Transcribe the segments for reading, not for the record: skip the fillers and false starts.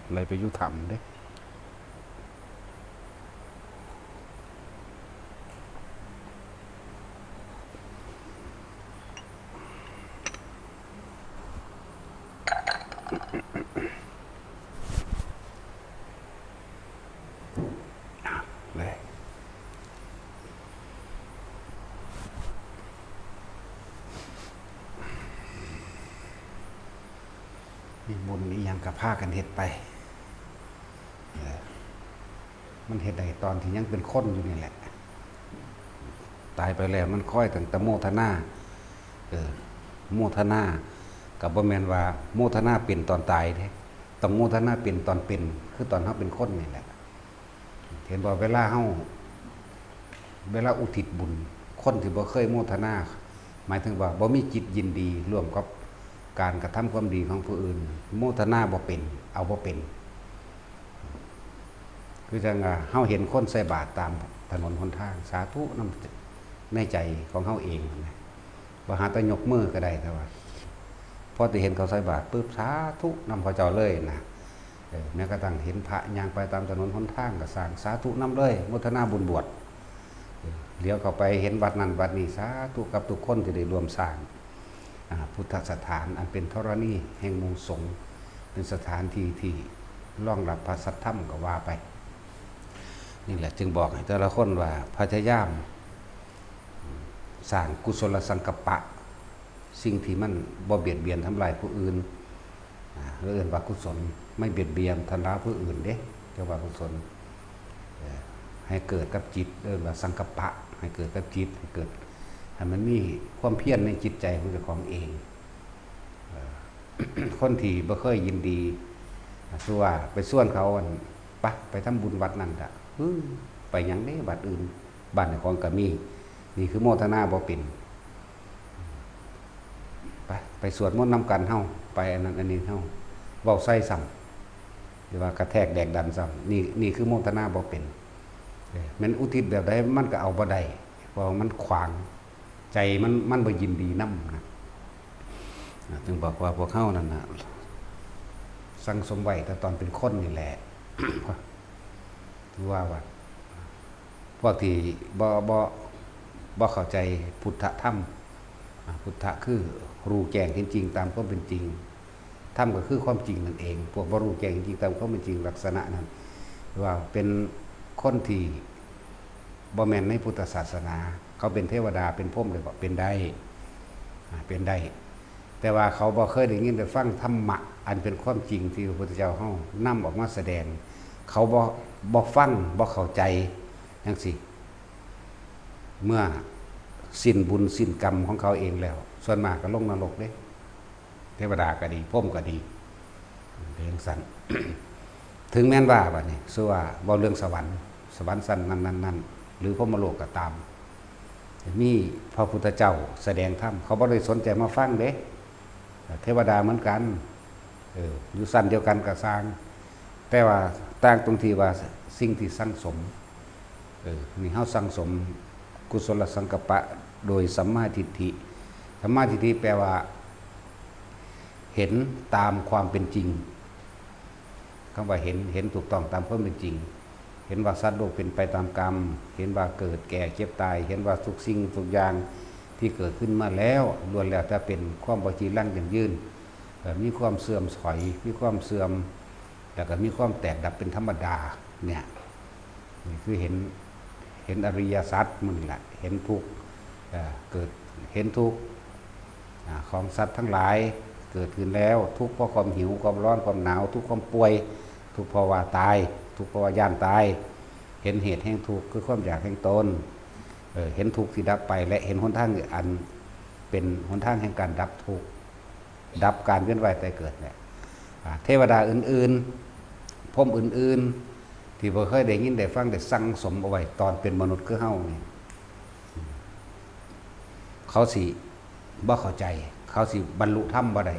อะไรไปยุธรรมเด้เลยมีบุญนี่ยังกับผ้ากันเห็ดไปมันเห็ดใดตอนที่ยังเป็นคนอยู่นี่แหละตายไปแล้วมันค่อยตั้งแต่โมทนาโมทนากับบ่แม่นว่าโมทนาเป็นตอนตายเด้ต้องโมทนาเป็นตอนเป็นคือตอนเฮาเป็นคนนี่แหละเห็นบ่เวลาอุทิศบุญคนที่บ่เคยโมทนาหมายถึงว่าบ่มีจิตยินดีร่วมกับการกระทำความดีของผู้อื่นโมทนาบ่เป็นเอาบ่เป็นคือจังเฮาเห็นคนใส่บาตรตามถนนหนทางสาธุนำในใจของเฮาเองนะบ่หาแต่ยกมือก็ได้แต่ว่าพอที่เห็นเขาใส่บาตรปุ๊บสาธุนำเขาเจ้าเลยนะแม้กระทั่งเห็นพระย่างไปตามถนนหนทางก็สร้างสาธุนำเลยโมทนาบุญบวชเลี้ยวเข้าไปเห็นวัดนั้นวัดนี้สาธุกับทุกคนที่ได้ร่วมสร้างพุทธสถานอันเป็นธรณีแห่งหมู่สงฆ์เป็นสถานที่รองรับพระสัทธรรมก็ว่าไปนี่แหละจึงบอกให้แต่ละคนว่าพยายามสร้างกุศลสังกัปปะสิ่งที่มันบ่เบียดเบียนทำลายผู้อื่นเรื่องว่ากุศลไม่เบียดเบียนทำร้ายผู้อื่นเด้เรียกว่ากุศลให้เกิดกับจิตเรื่องว่าสังกัปปะให้เกิดกับจิตให้เกิดให้มันมีความเพียรในจิตใจของเจ้าของเองคนที่บ่เคยยินดีคือว่าไปส่วนเขาไปทำบุญวัดนั่นอะไปยังได้บัดอื่นบ้านของกะมีนี่คือโมทนาบ่เป็นไปสวดมนต์นำกันเฮาไปอันนั้นอันนี้เฮาเว้าใส่ซ้ำหรือว่ากระแทกแดกดันซ้ำนี่คือโมทนาบ่เป็นแม่นอุทิศแบบใดมันก็เอาบ่ได้เพราะมันขวางใจมันบ่ยินดีนำนะจึงบอกว่าพวกเฮานั่นน่ะสั่งสมไว้แต่ตอนเป็นคนนี่แหละว่าพวกที่บ่เข้าใจพุทธธรรมพุทธะคือรู้แจ้งจริงตามความเป็นจริงธรรมก็คือความจริงนั่นเองพวกบ่รู้แจ้งจริงตามความเป็นจริงลักษณะนั้นว่าเป็นคนที่บ่แม่นในพุทธศาสนาเขาเป็นเทวดาเป็นพรหมเลยบอกเป็นได้แต่ว่าเขาบ่เคยได้ยินได้ฟังธรรมะอันเป็นความจริงที่พระพุทธเจ้าเฮานำออกมาแสดงเขาบ่ฟังบ่เข้าใจจังซี่เมื่อสิ้นบุญสิ้นกรรมของเขาเองแล้วส่วนมากก็ลงนรกเด้เทวดาก็ดีพรหมก็ดีเรื่องสั้น ถึงแม้นว่าบัดนี้สู้ว่าบ่เรื่องสวรรค์สั้นนั่นหรือพรหมโลกก็ตามมีพระพุทธเจ้าแสดงธรรมเขาบ่ได้สนใจมาฟังเด้เทวดาเหมือนกันอยู่สั้นเดียวกันก็สร้างแต่ว่าต่างตรงที่ว่าสิ่งที่สั่งสมนี่เฮาสั่งสมกุศลสังกัปปะโดยสัมมาทิฏฐิสัมมาทิฏฐิแปลว่าเห็นตามความเป็นจริงคำว่าเห็นถูกต้องตามความเป็นจริงเห็นว่าสัตว์โลกเป็นไปตามกรรมเห็นว่าเกิดแก่เจ็บตายเห็นว่าทุกสิ่งทุกอย่างที่เกิดขึ้นมาแล้วล้วนแล้วจะเป็นความบ่จีรังยั่งยืนมีความเสื่อมถอยมีความเสื่อมแล้วก็มีความแตกดับเป็นธรรมดาเนี่ยนี่คือเห็นอริยสัจมันแหละเห็นทุกเกิดเห็นทุกของสัตว์ทั้งหลายเกิดขึ้นแล้วทุกข์เพราะความหิวความร้อนความหนาวทุกข์ความป่วยทุกข์เพราะว่าตายทุกข์เพราะว่าย่านตายเห็นเหตุแห่งทุกข์คือความอยากแห่งตนเห็นทุกข์ที่ดับไปและเห็นหนทางอันเป็นหนทางแห่งการดับทุกข์ดับการเวียนว่ายตายเกิดเนี่ยเทวดาอื่นๆพรหมอื่นๆที่บ่เคยได้ยินได้ฟังได้สั่งสมเอาไว้ตอนเป็นมนุษย์คือเฮานี่เขาสิบ่เข้าใจเขาสิบรรลุธรรมบ่ได้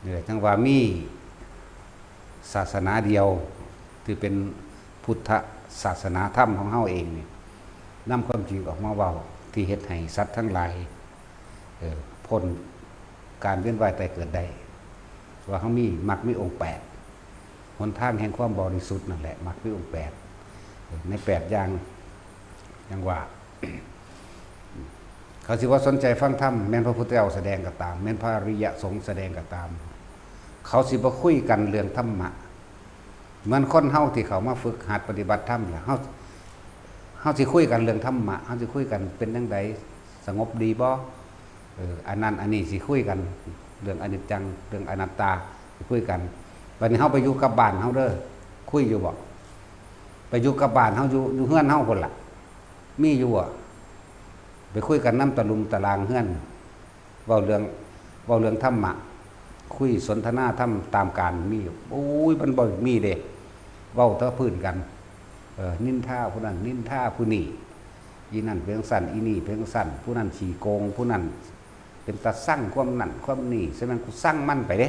นี่แหละจังว่ามีศาสนาเดียวที่เป็นพุทธศาสนาธรรมของเฮาเองนี่นำความจริงออกมาเว้าที่เฮ็ดให้สัตว์ทั้งหลายพ้นการเวียนว่ายตายเกิดได้ ว่าเขามีมรรคมีองค์แปดหนทางแห่งความบริสุทธิ์นั่นแหละมรรคมีองค์แปดในแปดอย่างว่า เขาสิว่าสนใจฟังธรรมแม่นพระพุทธเจ้าแสดงก็ตามแม่นพระอริยสงฆ์แสดงก็ตามเขาสิบ่คุยกันเรื่องธรรมะเหมือนคนเฮาที่เขามาฝึกหัดปฏิบัติธรรมล่ะเฮาสิคุยกันเรื่องธรรมะเฮาสิคุยกันเป็นจังไดสงบดีบ่อันนั้นอันนี้สิคุยกันเรื่องอนิจจังเรื่องอนัตตาสิคุยกันบัดนี้เฮาไปอยู่กับบ้านเฮาเด้อคุยอยู่บ่ไปอยู่กับบ้านเฮาอยู่เฮือนเฮาพุ่นล่ะมีอยู่บ่ไปคุยกันน้ำตะลุมตะลางเฮือนเว้าเรื่องธรรมะคุยสนทนาธรรมตามการมีอยู่โอ้ยมันบ่มีเด้เว้าแต่พื้นกันนินทาผู้นั้นนินทาผู้นี้อีนั่นเป็นสั่นอีนี่เป็นสั่นผู้นั้นขี้โกงผู้นั้นเป็นตาสั่งความนั่นความนี่ฉะนั้นกูสั่งมันไปเด้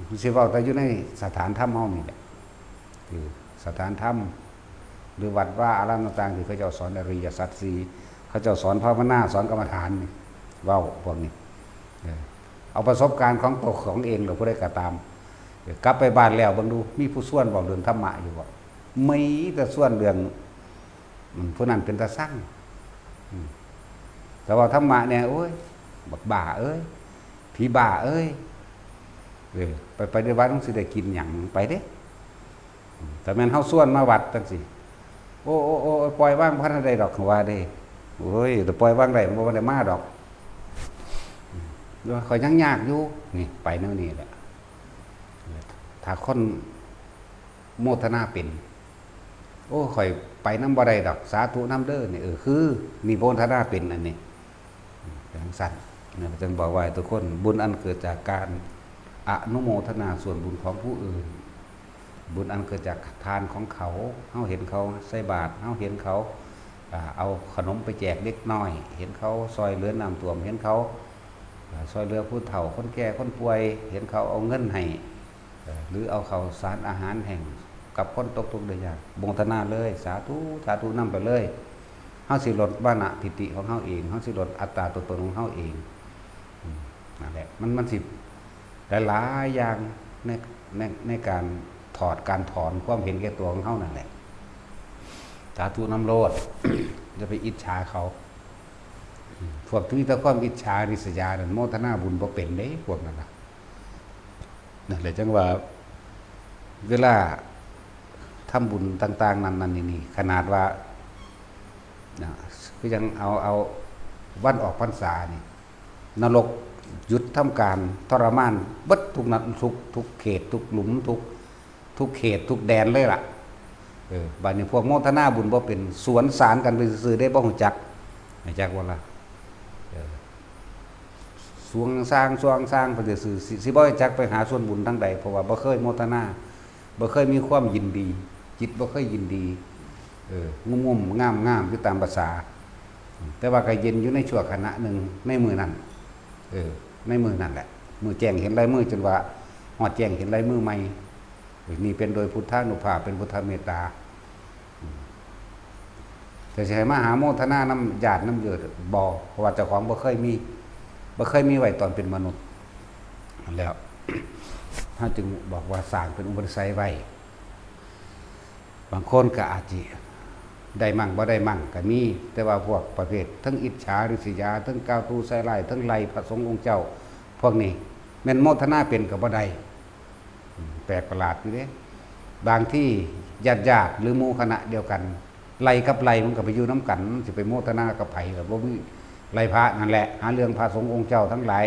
กูสิเว้าแต่อยู่ในสถานธรรมเฮานี่แหละคือสถานธรรมหรือวัดว่าอารามต่างๆที่เขาเจ้าสอนอริยสัจสี่เขาเจ้าสอนภาวนาสอนกรรมฐานนี่เว้าพวกนี้เอาประสบการณ์ของตัวของเองหรือผู้ใดก็ตามกลับไปบ้านแล้วเบิ่งดูมีผู้ส่วนบอกเรื่องธรรมะอยู่บ่มีแต่ส่วนเรื่องผู้นั้นเป็นตาสั่งแต่ว่าธรรมะเนี่ยโอ้ยบักบ้าเอ้ยผีบ้าเอ้ยไปในวัดต้องสิได้กินหยังไปเด้แต่แม่นเฮาส่วนมาวัดจังซี่โอ้ปล่อยว่างพันใดดอกว่าเด้โอ้ยแต่ปล่อยว่างได้บ่ได้มาดอกข่อยยังยากอยู่นี่ไปแนวนี้แหละถ้าคนโมทนาเป็นโอ้ข่อยไปน้ำบ่ได้ดอกสาธุน้ำเด้อนี่คือนี่โมทนาเป็นอันนี้อย่างสั้นเนี่ยจึงบอกว่าทุกคนบุญอันเกิดจากการอนุโมทนาส่วนบุญของผู้อื่นบุญอันเกิดจากทานของเขาเฮาเห็นเขาใส่บาตรเฮาเห็นเขาเอาขนมไปแจกเล็กน้อยเห็นเขาซอยเหลือน้ำท่วมเห็นเขาซอยเรือผู้เฒ่าคนแก่คนป่วยเห็นเขาเอาเงินให้หรือเอาเขาสารอาหารแห่งกับคนตกทุกข์ได้ยากโมทนาเลยสาธุนำไปเลยเฮาสิลดวานะทิฏฐิของเฮาเองเฮาสิลดอัตตาตัวตนของเฮาเองนั่นแหละมันสิหลายๆอย่างในการการถอนความเห็นแก่ตัวของเฮานั่นแหละสาธุนำโลด จะไปอิจฉาเขาพวกที่มีแต่ความอิจฉาริษยาโมทนาบุญบ่เป็นเด้พวกนั้นนั่นแหละจังว่าเวลาทำบุญต่างๆนั่นนี่ขนาดว่าก็ยังเอาวันออกพรรษานี่นรกหยุดทำการทรมานเบิดทุกนัดทุกเขตทุกหลุมทุกเขตทุกแดนเลยล่ะบัดนี้พวกโมทนาบุญบ่เป็นสวนสารกันไปซื่อได้บ่ฮู้จักไม่จักว่าล่ะสวงสร้างไปซื่อสิบ่จักไปหาส่วนบุญทั้งใดเพราะว่าบ่เคยโมทนาบ่เคยมีความยินดีจิตบ่เคยยินดีงุ่มๆงามอยู่ตามภาษาแต่ว่าก็เย็นอยู่ในชั่วขณะนึงในมือนั้นในมือนั่นแหละมือแจ้งเห็นลายมือจนว่าฮอดแจ้งเห็นลายมือใหม่นี่เป็นโดยพุทธานุภาพเป็นพุทธเมตตาแต่สิให้มาหาโมทนาน้ำญาติน้ำเยือดบ่เพราะว่าเจ้าของบ่เคยมีไว้ตอนเป็นมนุษย์แล้วท่านจึงบอกว่าสร้างเป็นอุปนิสัยไว้บางคนก็อาจจะได้มั่งบ่ได้มั่งก็มีแต่ว่าพวกประเภททั้งอิจฉาริษยาทั้งก้าวตูใส่ร้ายทั้งไล่พระสงฆ์องค์เจ้าพวกนี้แม่นโมทนาเป็นก็บ่ได้แปลกประหลาดอยู่เด้บางที่ญาติหรือหมู่คณะเดียวกันไล่กับไล่มันก็ไปอยู่น้ำกันสิไปโมทนากับไผก็บ่มีไล่พระนั่นแหละหาเรื่องพระสงฆ์องค์เจ้าทั้งหลาย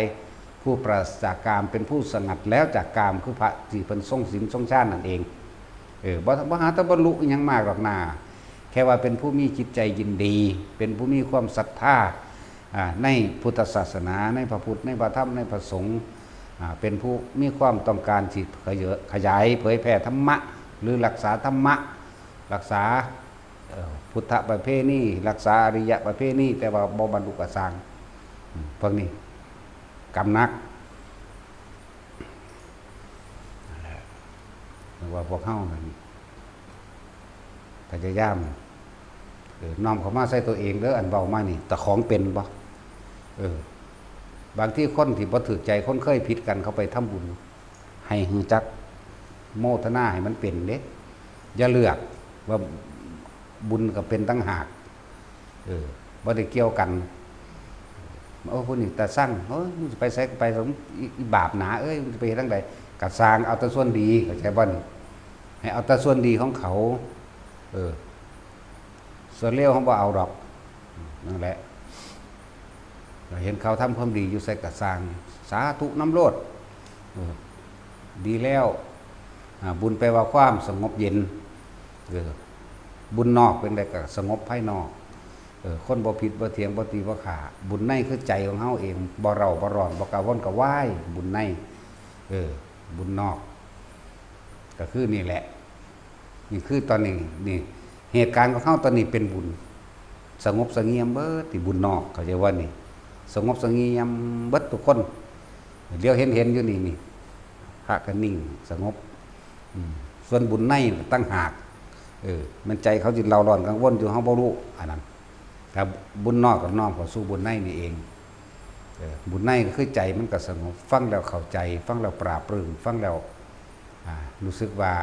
ผู้ปราศจากกามเป็นผู้สงัดแล้วจากกามคือพระที่เพิ่นทรงศีลทรงฌานนั่นเองบ่หาแต่บรรลุอิหยังมากหรอกนาแค่ว่าเป็นผู้มีจิตใจยินดีเป็นผู้มีความศรัทธาในพุทธศาสนาในพระพุทธในพระธรรมในพระสงฆ์เป็นผู้มีความต้องการที่ขยายเผยแผ่ธรรมะหรือรักษาธรรมะรักษาพุทธประเพณีรักษาอริยประเพณีแต่ว่าบ่บรรลุกสร้างพวกนี้กำนักว่าพวกเฮานั่นพยายามน้อมเข้ามาใส่ตัวเองเด้ออันเบามานี่แต่ของเป็นบ่ บางที่คนที่บ่ถูกใจคนเคยผิดกันเขาไปทำบุญให้ฮู้จักโมทนาให้มันเป็นเด้อย่าเลือกว่าบุญก็เป็นตั้งหากบ่ได้เกี่ยวกันผู้นี้แต่สร้างมึงจะไปใส่ไปสมอีบาปหนามึงจะไปเฮ็ดจังไดก็สร้างเอาแต่ส่วนดีเข้าใจบ่นี่ให้เอาแต่ส่วนดีของเขาส่วนเลวเขาบ่เอาดอกนั่นแหละเห็นเขาทำความดีอยู่ใส่กระสร้างสาธุน้ำโลดดีแล้วบุญแปลว่าความสงบเย็นบุญนอกเป็นอะไรก็สงบภายนอกคนบ่ผิดบ่เถียงบ่ตีบ่ขาบุญในคือใจของเฮาเองบ่เราบ่ร้อนบ่กระวนกระวายบุญในบุญนอกก็คือนี่แหละนี่คือตอนนี้นี่เหตุการณ์ของเฮาตอนนี้เป็นบุญสงบสงเงียมเบิดที่บุญนอกเขาจะว่านี่สงบสงเงียมเบิดทุกคนเดี๋ยวเห็นอยู่นี่พระก็นิ่งสงบส่วนบุญในตั้งหากมันใจเขาจิตเราร้อนกังวลอยู่เฮาบ่รู้อันนั้นแต่บุญนอกกับน้อมเข้าสู่บุญในนี่เองบุญในก็คือใจมันก็สงบฟังแล้วเข้าใจฟังแล้วปราบปลื้มฟังแล้วรู้สึกว่า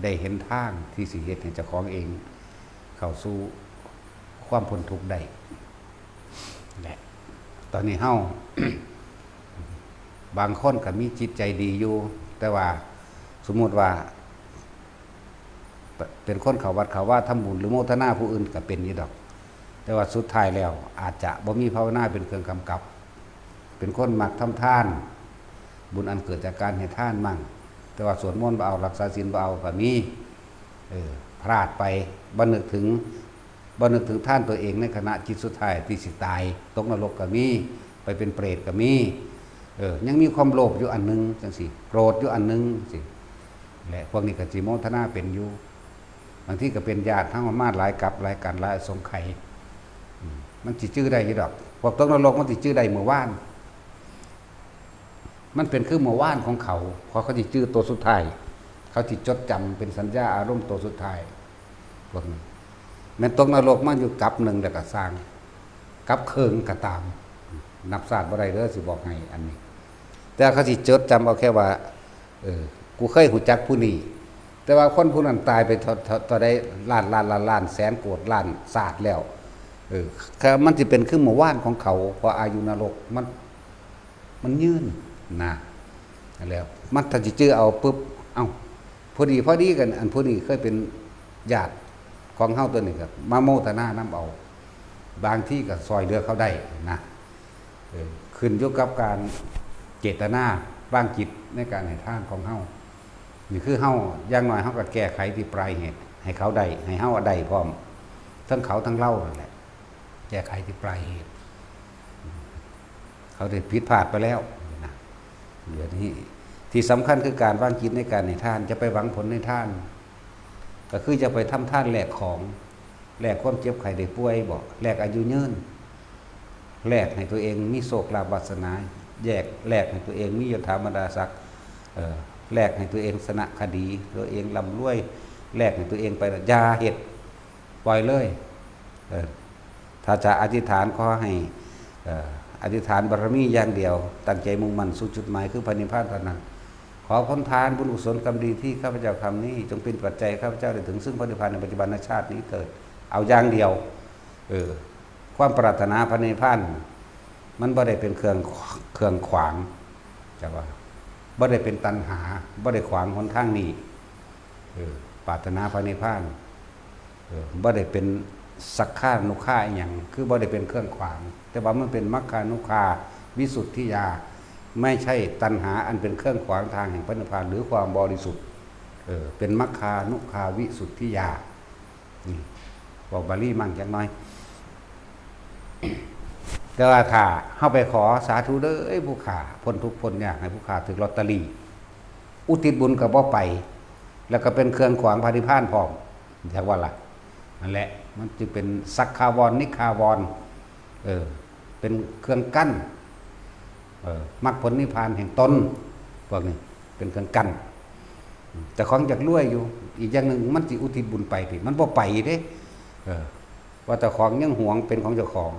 ได้เห็นทางที่สิเฮ็ดให้เจ้าของเองเข้าสู่ความพ้นทุกข์ได้แหละตอนนี้เฮา บางคนก็มีจิตใจดีอยู่แต่ว่าสมมุติว่าเป็นคนเขาวัดเขาว่าทำบุญหรือโมทนาผู้อื่นก็เป็นอยู่ดอกแต่ว่าสุดท้ายแล้วอาจจะบ่มีภาวนาเป็นเครื่องกำกับเป็นคนมักทำทานบุญอันเกิดจากการให้ทานมั่งแต่ว่าสวดมนต์บ่เอารักษาศีลบ่เอาก็มีพลาดไปบ่นึกถึงท่านตัวเองในขณะจิตสุดท้ายที่สิตายตกนรกก็มีไปเป็นเปรตก็มียังมีความโลภอยู่อันนึงจังซี่โกรธอยู่อันนึงสิและพวกนี้ก็สิโมทนาเป็นอยู่บางทีก็เป็นญาติทั้งมาหลายกับหลายกันหลายสงไข่มันสิชื่อได้อยู่ดอกพวกตกนรกมันสิชื่อได้เมื่อวานมันเป็นคือเมื่อวานของเขาพอเขาสิชื่อตัวสุดท้ายเขาสิจดจำเป็นสัญญาอารมณ์ตัวสุดท้ายพวกนี้แม้นตกนรกมันอยู่กับหนึ่งแต่ก็สร้างกับเคิงก็ตามนับศาสตร์บ่ได้เด้อสิบอกให้อันนี้แต่เขาสิจดจำเอาแค่ว่ากูเคยหูจักผู้นี้แต่ว่าคนผู้นั้นตายไปต่อได้ล้านแสนโกรธล้านศาสตร์แล้วมันสิเป็นคือเมื่อวานของเขาพออายุนรกมันยืนนะแล้วมันถ้าสิชื่อเอาปุ๊บเอ้าพอดีกันอันผู้นี้เคยเป็นญาติของเฮาตัวนี้ก็มาโมทนานำเอาบางที่ก็ซอยเหลือเขาได้นะขึ้นอยู่กับการเจตนาบ้างจิตในการให้ทานของเฮานี่คือเฮาอย่างน้อยเฮาก็แก้ไขที่ปลายเหตุให้เขาได้ให้เฮาได้พร้อมทั้งเขาทั้งเรานั่นแหละแก้ไขที่ปลายเหตุเขาได้ผิดพลาดไปแล้วนะเหลือนี้ที่สำคัญคือการวางจิตในการให้ทานจะไปหวังผลในทานก็คือจะไปทำทานแลกของแลกความเจ็บไข้ได้ป่วยบ่แลกอายุยืนแลกให้ตัวเองมีโชคลาภวาสนาแลกให้ตัวเองมียศถาบรรดาศักดิ์แลกให้ตัวเองสนะคดีตัวเองร่ำรวยแลกให้ตัวเองไปยาเห็ดปล่อยเลยถ้าจะอธิษฐานขอให้อธิษฐานบารมีอย่างเดียวตั้งใจมุ่งมั่นสู่จุดหมายคือพระนิพพานเท่านั้นขอพ้นทานบุญกุศลกรรมดีที่ข้าพเจ้าทำนี้จงเป็นปัจจัยข้าพเจ้าได้ถึงซึ่งพระนิพพานในปัจจุบันชาตินี้เถิดเอาอย่างเดียวความปรารถนาพระนิพพานมันบ่ได้เป็นเครื่องขวางจังว่าบ่ได้เป็นตัณหาบ่ได้ขวางหนทางนี้ปรารถนาพระนิพพานบ่ได้เป็นสักขานุฆาอีหยังคือบ่ได้เป็นเครื่องขวางแต่ว่ามันเป็นมัคคานุฆาวิสุทธิญาไม่ใช่ตัณหาอันเป็นเครื่องขวางทางแห่งพระนิพพานหรือความบริสุทธิ์เป็นมัคคานุฆาวิสุทธิญานี่บอกบาลีมั่งจังน้อยแต่ว่าถ้าเข้าไปขอสาธุเด้อผู้ขาพ้นทุกข์พ้นยากให้ผู้ขาถึงลอตเตอรี่อุทิศบุญกับบ่ไปแล้วก็เป็นเครื่องขวางพระนิพพานพร้อมจักว่าล่ะนั่นแหละมันจึงเป็นสักขาวรนิคาวรเป็นเครื่องกั้นมรรคผลนิพพานแห่งตนพวกนี้เป็นเครื่องกั้นแต่ของจากรวยอยู่อีกอย่างหนึ่งมันสิอุทิศบุญไปที่มันบ่ไปเด้ว่าแต่ของยังหวงเป็นของเจ้าของ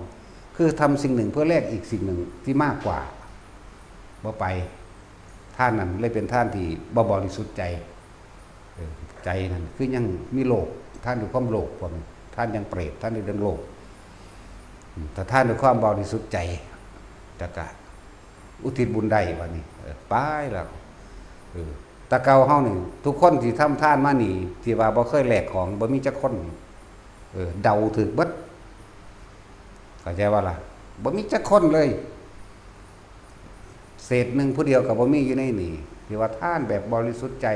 คือทำสิ่งหนึ่งเพื่อแลกอีกสิ่งหนึ่งที่มากกว่าบ่ไปท่านนั้นเลยเป็นท่านที่บ่บริสุทธิ์ใจใจนั้นคือยังมีโลภท่านด้วยความโลภพวกนี้ท่านยังเปรตท่านด้วยเรื่องโลภแต่ท่านด้วยความบริสุทธิ์ใจจะกะอุทิศบุญได้วันนี้ไปแล้วตะเกาเฮานี่ทุกคนที่ทำท่านมานี่ที่ว่าบ่เคยแลกของบ่มีจักคนเดาถึกเบิดเข้าใจว่าล่ะบ่มีจักคนเลยเศษหนึ่งผู้เดียวกับบ่มีอยู่ในนี่ที่ว่าท่านแบบบริสุทธิ์ใจ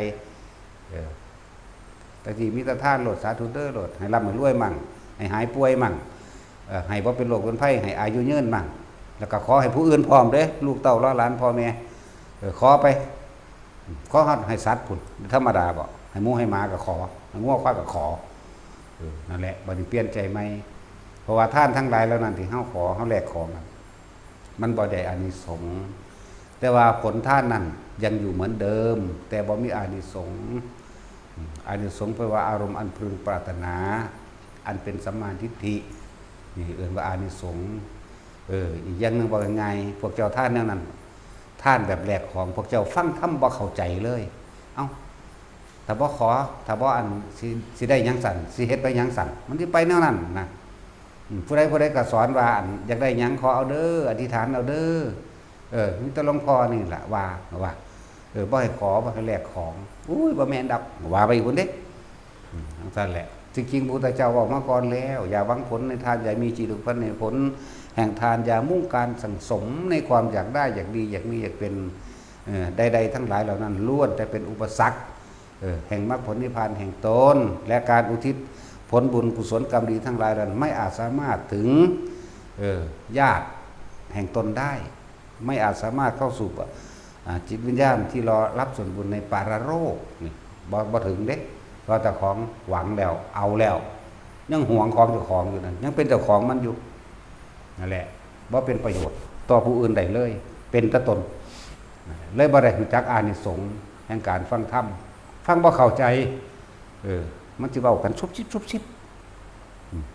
แต่ที่มีแต่ท่านโหลดสาธุเด้อโหลดให้ร่ำให้รวยมั่งให้หายป่วยมั่งให้บ่เป็นโรคเป็นภัยให้อายุยืนมั่งแล้วก็ขอให้ผู้อื่นพร้อมเด้ลูกเต้าล้อหลานพ่อแม่ขอไปขอให้สัตว์พุ่นธรรมดาบ่ให้หมูให้หมาก็ขอให้งัวควายก็ขอนั่นแหละบัดนี้เปลี่ยนใจไหมเพราะว่าท่านทั้งหลายแล้วนั่นที่เฮาขอเฮาแลกของมันบ่ได้อานิสงส์แต่ว่าผลท่านนั้นยังอยู่เหมือนเดิมแต่บ่มีอานิสงส์อานิสงส์แปลว่าอารมณ์อันพึงปรารถนาอันเป็นสัมมาทิฏฐินี่เอิ้นว่าอานิสงส์อีกอย่างนึงว่ายังไงพวกเจ้าท่านแนวนั้นท่านแบบแลกของพวกเจ้าฟังธรรมบ่เข้าใจเลยเอ้าถ้าบ่ขอถ้าบ่อันสิได้หยังสั่นสิเฮ็ดไปหยังสั่นมันสิไปแนวนั้นนะผู้ใดก็สอนว่าอยากได้หยังขอเอาเด้ออธิษฐานเอาเด้อมีแต่หลวงพ่อนี่แหละว่าบ่ให้ขอบ่ให้แลกของอุ้ยบ่แม่นดอกว่าไปอีกพุ่นเด้ทั้งนั้นแหละจริงๆพระพุทธเจ้าบอกมาก่อนแล้วอย่าหวังผลในทานอย่ามีจิตผลในผลแห่งทานอย่ามุ่งการสั่งสมในความอยากได้อยากดีอยากมีอยากเป็นใดๆทั้งหลายเหล่านั้นล้วนแต่เป็นอุปสรรคแห่งมรรคผลนิพพานแห่งตนและการอุทิศผลบุญกุศลกรรมดีทั้งหลายนั้นไม่อาจสามารถถึงญาติแห่งตนได้ไม่อาจสามารถเข้าสู่จิตวิญญาณที่รอรับส่วนบุญในปารโลกนี่บ่ถึงเด้เราแต่ของหวังแล้วเอาแล้วยังหวงของเจ้าของอยู่นั่นยังเป็นเจ้าของมันอยู่นั่นแหละบ่เป็นประโยชน์ต่อผู้อื่นได้เลยเป็นแต่ตนเลยบ่ได้รู้จักอานิสงส์แห่งการฟังธรรมฟังบ่เข้าใจมันสิเว้ากันชุบชิบ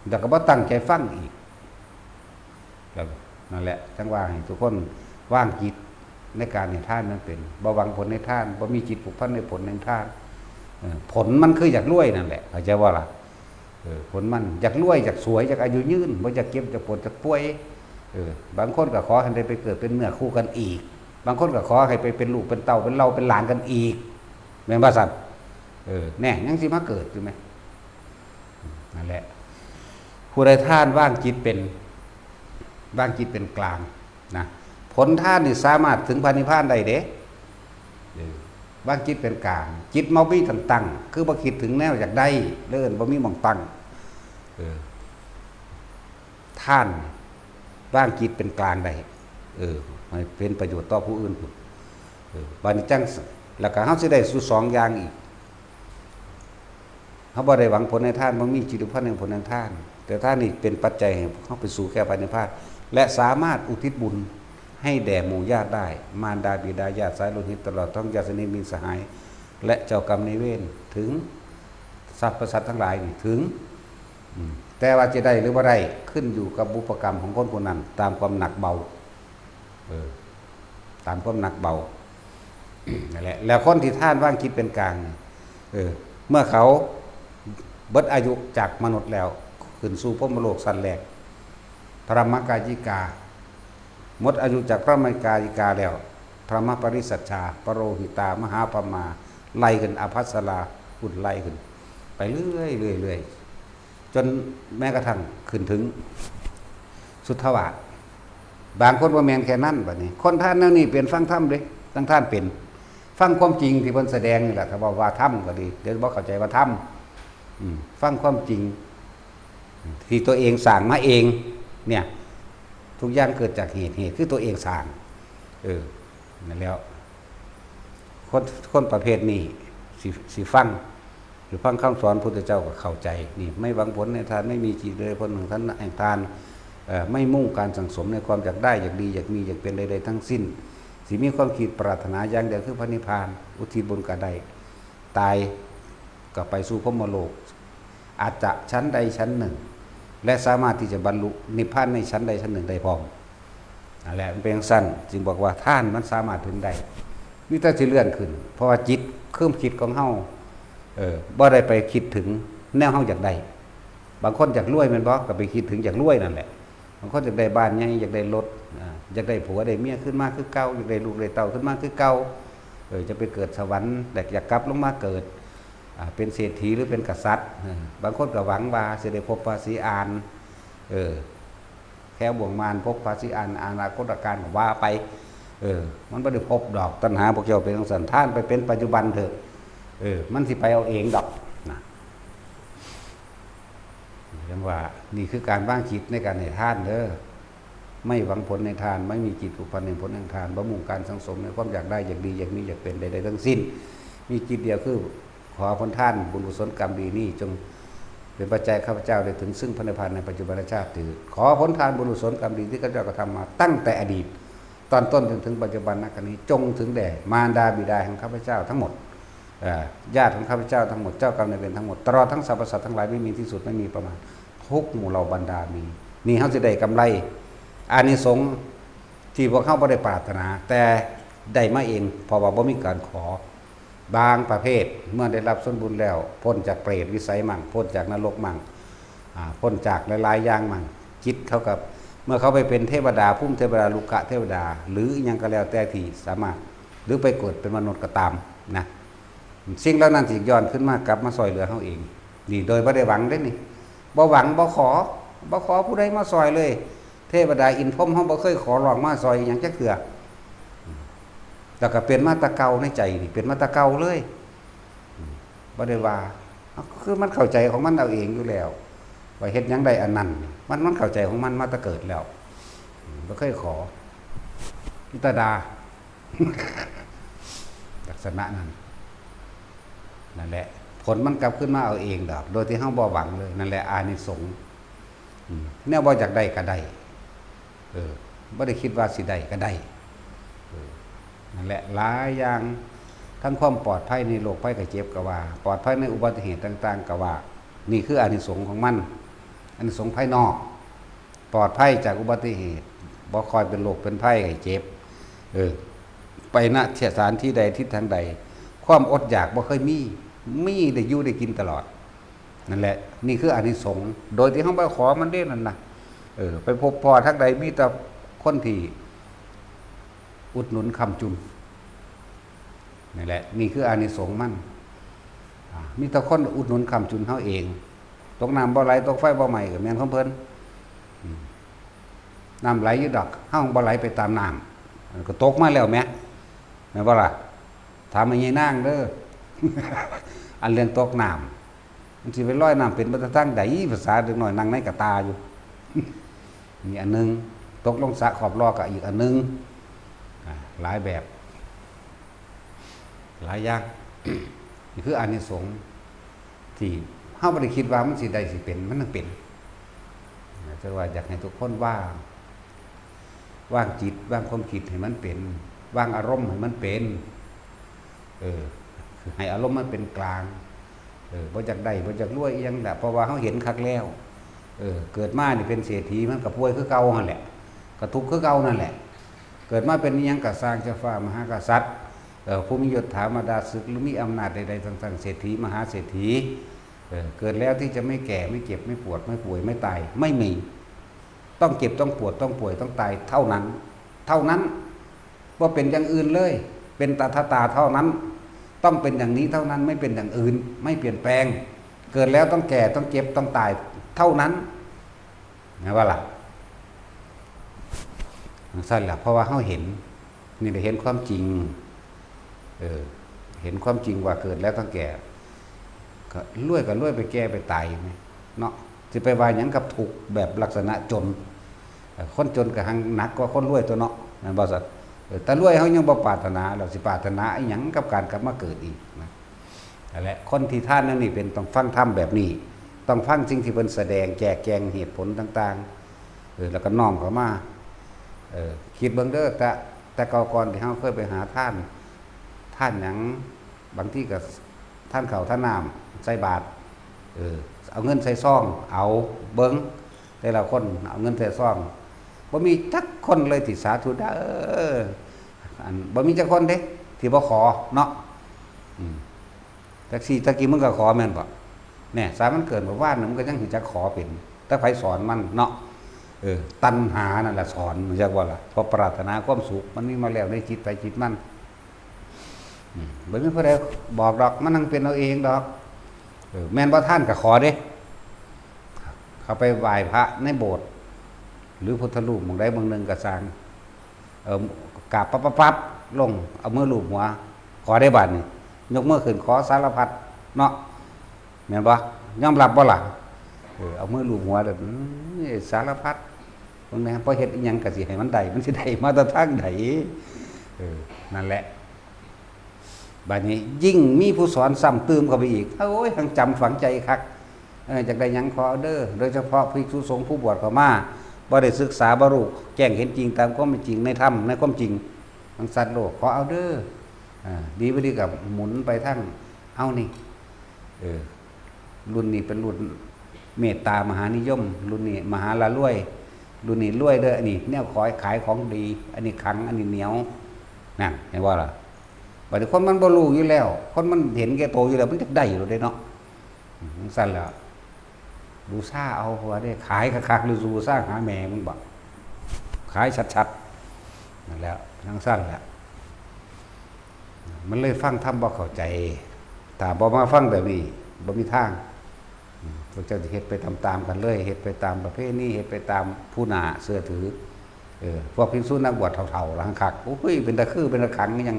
แล้วก็บ่ตั้งใจฟังอีกนั่นแหละจังว่าให้ทุกคนว่างจิตในการให้ทานนั้นเป็นบ่หวังผลในทานบ่มีจิตผูกพันในผลในทานผลมันคืออยากรวยนั่นแหละเข้าใจว่าล่ะผลมันอยากรวยอยากสวยอยากอายุยืนบ่อยากเก็บอยากปวดอยากป่วยบางคนก็ขอให้ได้ไปเกิดเป็นเนื้อคู่กันอีกบางคนก็ขอให้ไปเป็นลูกเป็นเต้าเป็นเราเป็นหลานกันอีกแม่นบ่ซั่นแน่ยังสิมาเกิดอยู่มั้ยนั่นแหละผู้ใดทานว่างจิตเป็นกลางนะผลท่านนี่สามารถถึงพระนิพพานได้เด้ว่างจิตเป็นกลางจิตเมาบี้ตั้งคือบ่คิดถึงแนวอยากได้เลิ่นบ่มีหม่องตั้งท่านว่างจิตเป็นกลางได้มันเป็นประโยชน์ต่อผู้อื่นพุ่นบัดนี้จังแล้วก็เฮาสิได้สู่2อย่างอีกเฮาบ่ได้หวังผลในท่านบ่มีจิตอุปนิผลในท่านแต่ท่านนี่เป็นปัจจัยให้เฮาไปสู่แก่พระนิพพานและสามารถอุทิศบุญให้แด่หมู่ญาติได้มารดาบิดาญาติสายโลหิตตลอดทั้งญาติสนิทมิตรสหายและเจ้ากรรมนายเวรถึงสรรพสัตว์ทั้งหลายนี่ถึงแต่ว่าจะได้หรือบ่ได้ขึ้นอยู่กับบุพกรรมของคนคนนั้นตามความหนักเบาตามความหนักเบานั่นแหละแล้วคนที่ท่านว่างจิตเป็นกลางเมื่อเขาเบิดอายุจากมนุษย์แล้วขึ้นสู่พรหมโลกสั้นแรกพระมกายิกาหมดอายุจากพระมกายิกาแล้วพระมปริสัชชาปโรหิตามหาพมาไล่ขึ้นอภัสราหุ่นไล่ขึ้นไปเรื่อยจนแม้กระทั่งขึ้นถึงสุทธวาสบางคนว่าแม่นแค่นั้นบัดนี้คนท่านแนวนี้เป็นฟังธรรมเด้ทั้งท่านเป็นฟังความจริงที่เพิ่นแสดงนี่แหละถ้าบอกว่าธรรมก็ดีเดี๋ยวบ่เข้าใจว่าธรรมฟังความจริงที่ตัวเองสร้างมาเองเนี่ยทุกอย่างเกิดจากเหตุคือตัวเองสร้างนั่นแล้วคนประเภทนี้สิฟังหรือฟังคำสอนพุทธเจ้าก็เข้าใจนี่ไม่หวังผลในทานไม่มีจิตเลยผลของท่านแห่งทานไม่มุ่งการสั่งสมในความอยากได้อยากดีอยากมีอยากเป็นใดๆทั้งสิ้นสิมีความคิดปรารถนาอย่างเดียวคือพระนิพพานอุทิศบุญกะใดตายก็ไปสู่พรหมโลกอาจจะชั้นใดชั้นหนึ่ง และสามารถที่จะบรรลุนิพพานในชั้นใดชั้นหนึ่งได้พร้อมนั่นแหละมันเป็นอย่างสั้นจึงบอกว่าท่านมันสามารถถึงได้วิธีที่เลื่อนขึ้นเพราะว่าจิตเครื่องคิดของเฮาบ่ได้ไปคิดถึงแนวเฮาอยากได้บางคนอยากรวยแม่นบ่ก็ไปคิดถึงอยากรวยนั่นแหละบางคนอยากได้บ้านใหญ่อยากได้รถอยากได้ผัวได้เมียขึ้นมาคือเก่าอยากได้ลูกได้เต้าขึ้นมาคือเก่าจะไปเกิดสวรรค์แต่อยากกลับลงมาเกิดเป็นเศรษฐีหรือเป็นกษัตริย์บางคนก็หวังว่าจะได้พบพระศรีอานแค่บ่วงมารพบพระศรีอานอนาคตการก็ว่าไปมันไม่ได้พบดอกตัณหาพวกเจ้าเป็นสันท่านไปเป็นปัจจุบันเถอะมันสิไปเอาเองดอกนะยังว่านี่คือการวางจิตในการให้ทานเด้อไม่หวังผลในทานไม่มีจิตอุปนิผลในทานบ่มุ่งการสังสมในความอยากได้อยากดีอยากมีอยากเป็นใดๆทั้งสิ้นมีจิตเดียวคือขอผลท่านบุญกุศลกรรมดีนี้จงเป็นปัจจัยข้าพเจ้าได้ถึงซึ่งพระนิพพานในปัจจุบันชาติถือขอผลทานบุญกุศลกรรมดีที่ข้าพเจ้ากระทำมาตั้งแต่อดีตตอนต้นจนถึงปัจจุบันณขณะนี้จงถึงแด่มารดาบิดาของข้าพเจ้าทั้งหมดญาติของข้าพเจ้าทั้งหมดเจ้ากรรมนายเวรทั้งหมดตลอดทั้งสรรพสัตว์ทั้งหลายไม่มีที่สุดไม่มีประมาณทุกหมู่เหล่าบรรดามีนี่เขาจะได้กำไรอานิสงส์ที่พวกเขาไม่ได้ปรารถนาแต่ได้มาเองเพราะว่าบ่มีการขอบางประเภทเมื่อได้รับส่วนบุญแล้วพ้นจากเปรตวิสัยมั่งพ้นจากนรกมั่งพ้นจากหลายๆอย่างมั่งจิตเขากับเมื่อเขาไปเป็นเทวดาพุ่มเทวดาลูกะเทวดาหรือยังก็แล้วแต่ที่สามารถหรือไปเกิดเป็นมนุษย์ก็ตามนะสิ่งเหล่านั้นสิย้อนขึ้นมากลับมาซอยเหลือเขาเองนี่โดยไม่ได้หวังได้นี่บ่หวังบ่ขอผู้ใดมาซอยเลยเทวดาอินพรหมเขาบ่เคยขอร้องมาซอยอย่างจักเทื่อแต่ก็เป็นมาตะเกาในใจนี่เป็นมาตะเกาเลยบ่ได้ว่าคือมันเข้าใจของมันเอาเองอยู่แล้วว่าเฮ็ดหยังได้อันนั้นมันเข้าใจของมันมาตะเกิดแล้วบ่เคยขอพิตดา ลักษณะนั้นนั่นแหละผลมันกลับขึ้นมาเอาเองดอกโดยที่เฮาบ่หวังเลยนั่นแหละอานิสงส์แนวบ่อยากได้ก็ได้บ่ได้คิดว่าสิได้ก็ได้นั่นแหละหลายอย่างทั้งความปลอดภัยในโรคภัยไข้เจ็บก็ว่าปลอดภัยในอุบัติเหตุต่างๆก็ว่านี่คืออานิสงส์ของมันอานิสงส์ภายนอกปลอดภัยจากอุบัติเหตุบ่คอยเป็นโรคเป็นภัยไข้เจ็บไปณสถานที่ใดทิศทางใดความอดอยากบ่เคยมีได้อยู่ได้กินตลอดนั่นแหละนี่คืออานิสงส์โดยที่เฮาบ่ขอมันเด้นั่นน่ะไปพบพอทางใดมีแต่คนที่อุดหนุนคำจุนนี่แหละนี่คืออานิสงส์มันมีแต่คนอุดหนุนคำจุนเขาเองตกน้ำบ่ไหลตกไฟบ่ไหม้ก็แม่นของเพิ่นน้ำไหลอยู่ดอกเฮาบ่ไหลไปตามน้ำก็ตกมาแล้วแม่แม่นบ่ล่ะถามให้ยายนางเด้อ อันเรื่องตกน้ำมันสิไปลอยน้ำเป็นมาทางใดภาษาเด็กน้อยนั่งในกระตาอยู่ นี่อันนึงตกลงสระขอบลอกก็อีกอันนึงหลายแบบหลายอย่าง นี่คืออานิสงส์ที่เฮาบ่ได้คิดว่ามันสิได้สิเป็นมันต้องเป็นแต่ว่าอยากให้ทุกคนว่างจิตว่างความคิดให้มันเป็นว่างอารมณ์ให้มันเป็นให้อารมณ์มันเป็นกลางบ่อยากได้บ่อยากรวยอีหยังแหละเพราะว่าเฮาเห็นคักแล้วเกิดมานี่เป็นเศรษฐีมันก็ป่วยคือเก่านั่นแหละก็ทุกข์คือเก่านั่นแหละเกิดมาเป็นอิหยังก็สร้างเจ้าฟ้ามหากษัตริย์ผู้มียศถาบรรดาศักดิ์หรือมีอำนาจใดๆต่างๆเศรษฐีมหาเศรษฐีเกิดแล้วที่จะไม่แก่ไม่เจ็บไม่ปวดไม่ป่วยไม่ตายไม่มีต้องเจ็บต้องปวดต้องป่วยต้องตายเท่านั้นว่าเป็นอย่างอื่นเลยเป็นตถาตาเท่านั้นต้องเป็นอย่างนี้เท่านั้นไม่เป็นอย่างอื่นไม่เปลี่ยนแปลงเกิดแล้วต้องแก่ต้องเจ็บต้องตายเท่านั้นนะว่าล่ะสั้นแหละเพราะว่าเขาเห็นนี่ได้เห็นความจริงเห็นความจริงว่าเกิดแล้วต้องแก่ก็รวยไปแก่ไปตายไหมเนาะจะไปว่าอย่างกับถูกแบบลักษณะจนคนจนก็หังหนักกว่าคนรวยตัวเนาะนั่นบ่สัตว์แต่รวยเขายังบ่ปรารถนาเราสิปรารถนาอีหยังกับการกลับมาเกิดอีกนะนั่นแหละคนที่ท่านนั่นนี่เป็นต้องฟังธรรมแบบนี้ต้องฟังสิ่งที่เพิ่นแสดงแจกแจงเหตุผลต่างๆแล้วก็น้อมเข้ามาคิดเบิ่งเด้อแต่ก่อนที่เฮาเคยไปหาท่านหยังบางที่ก็ท่านข้าวท่านน้ำใส่บาตรเอาเงินใส่ซองเอาเบิ่ง แต่ละคนเอาเงินใส่ซองบ่มีจักคนเลยที่สาธุเด้ออันบ่มีจักคนเด้ที่บ่ขอเนาะแท็กซี่ตะกี้มึงก็ขอแม่นบ่แน่สามันเกิดบ่ว่านมันก็ยังสิจักขอเป็นแต่ไผสอนมันเนาะตัณหานั่นแหละสอนมันจักว่าล่ะเพราะปรารถนาความสุขมันมีมาแล้วในจิตไปจิตมันบ่มีผู้ใดบอกดอกมันนั่งเป็นเอาเองดอกแม่นบ่ท่านก็ขอเด้เขาไปไหว้พระในโบสถ์หรือพุทธรูปบางใดบางหนึ่งก็สร้างกราบปั๊บลงเอามือลูบหัวขอได้บาดนี่ยกมือขึ้นขอสารพัดเนาะแม่นบ่ยอมรับบ่ล่ะเอามือลูบหัวแบบสารพัดบางแม่พอเฮ็ดอีหยังก็สิให้มันได้มันสิได้มาแต่ทางใดนั่นแหละบัดนี้ยิ่งมีผู้สอนซ้ำเติมเข้าไปอีกโอ้ยทั้งจำฝังใจคักจากได้ยังขอเด้อโดยเฉพาะภิกษุสงฆ์ผู้บวชเข้ามาบ่ได้ศึกษาบ่รู้แจ้งเห็นจริงตามความเป็นจริงในธรรมในความจริงมันสัตว์โลกขอเอาเด้อดีบ่ดีกับหมุนไปทั้งเอานี่รุ่นนี้เป็นรุ่นเมตตามหานิยมรุ่นนี้มหาละรวยรุ่นนี้รวยเด้ออันนี้แนวขายของดีอันนี้ขังอันนี้เหนียวนั่นเห็นว่าล่ะบัดนี้คนมันบ่รู้อยู่แล้วคนมันเห็นแก่โตอยู่แล้วมันจะได้อยู่ได้เนาะสั่นแล้วบูซ่าเอาหัวได้ขายคักๆหรือบูซ่าหาแม่มึงบอกขายชัดๆนั่นแล้วทั้งสั้นแหละมันเลยฟังธรรมบ่เข้าใจแต่บ่มาฟังแบบนี้บ่มีทางพวกเจ้าจะเฮ็ดไปตามๆกันเลยเฮ็ดไปตามประเภทนี้เฮ็ดไปตามผู้หน้าเสื้อถือพวกภิกษุนักบวชเฒ่าๆหลังคักโอ้ยเป็นตะคือเป็นตะขังยัง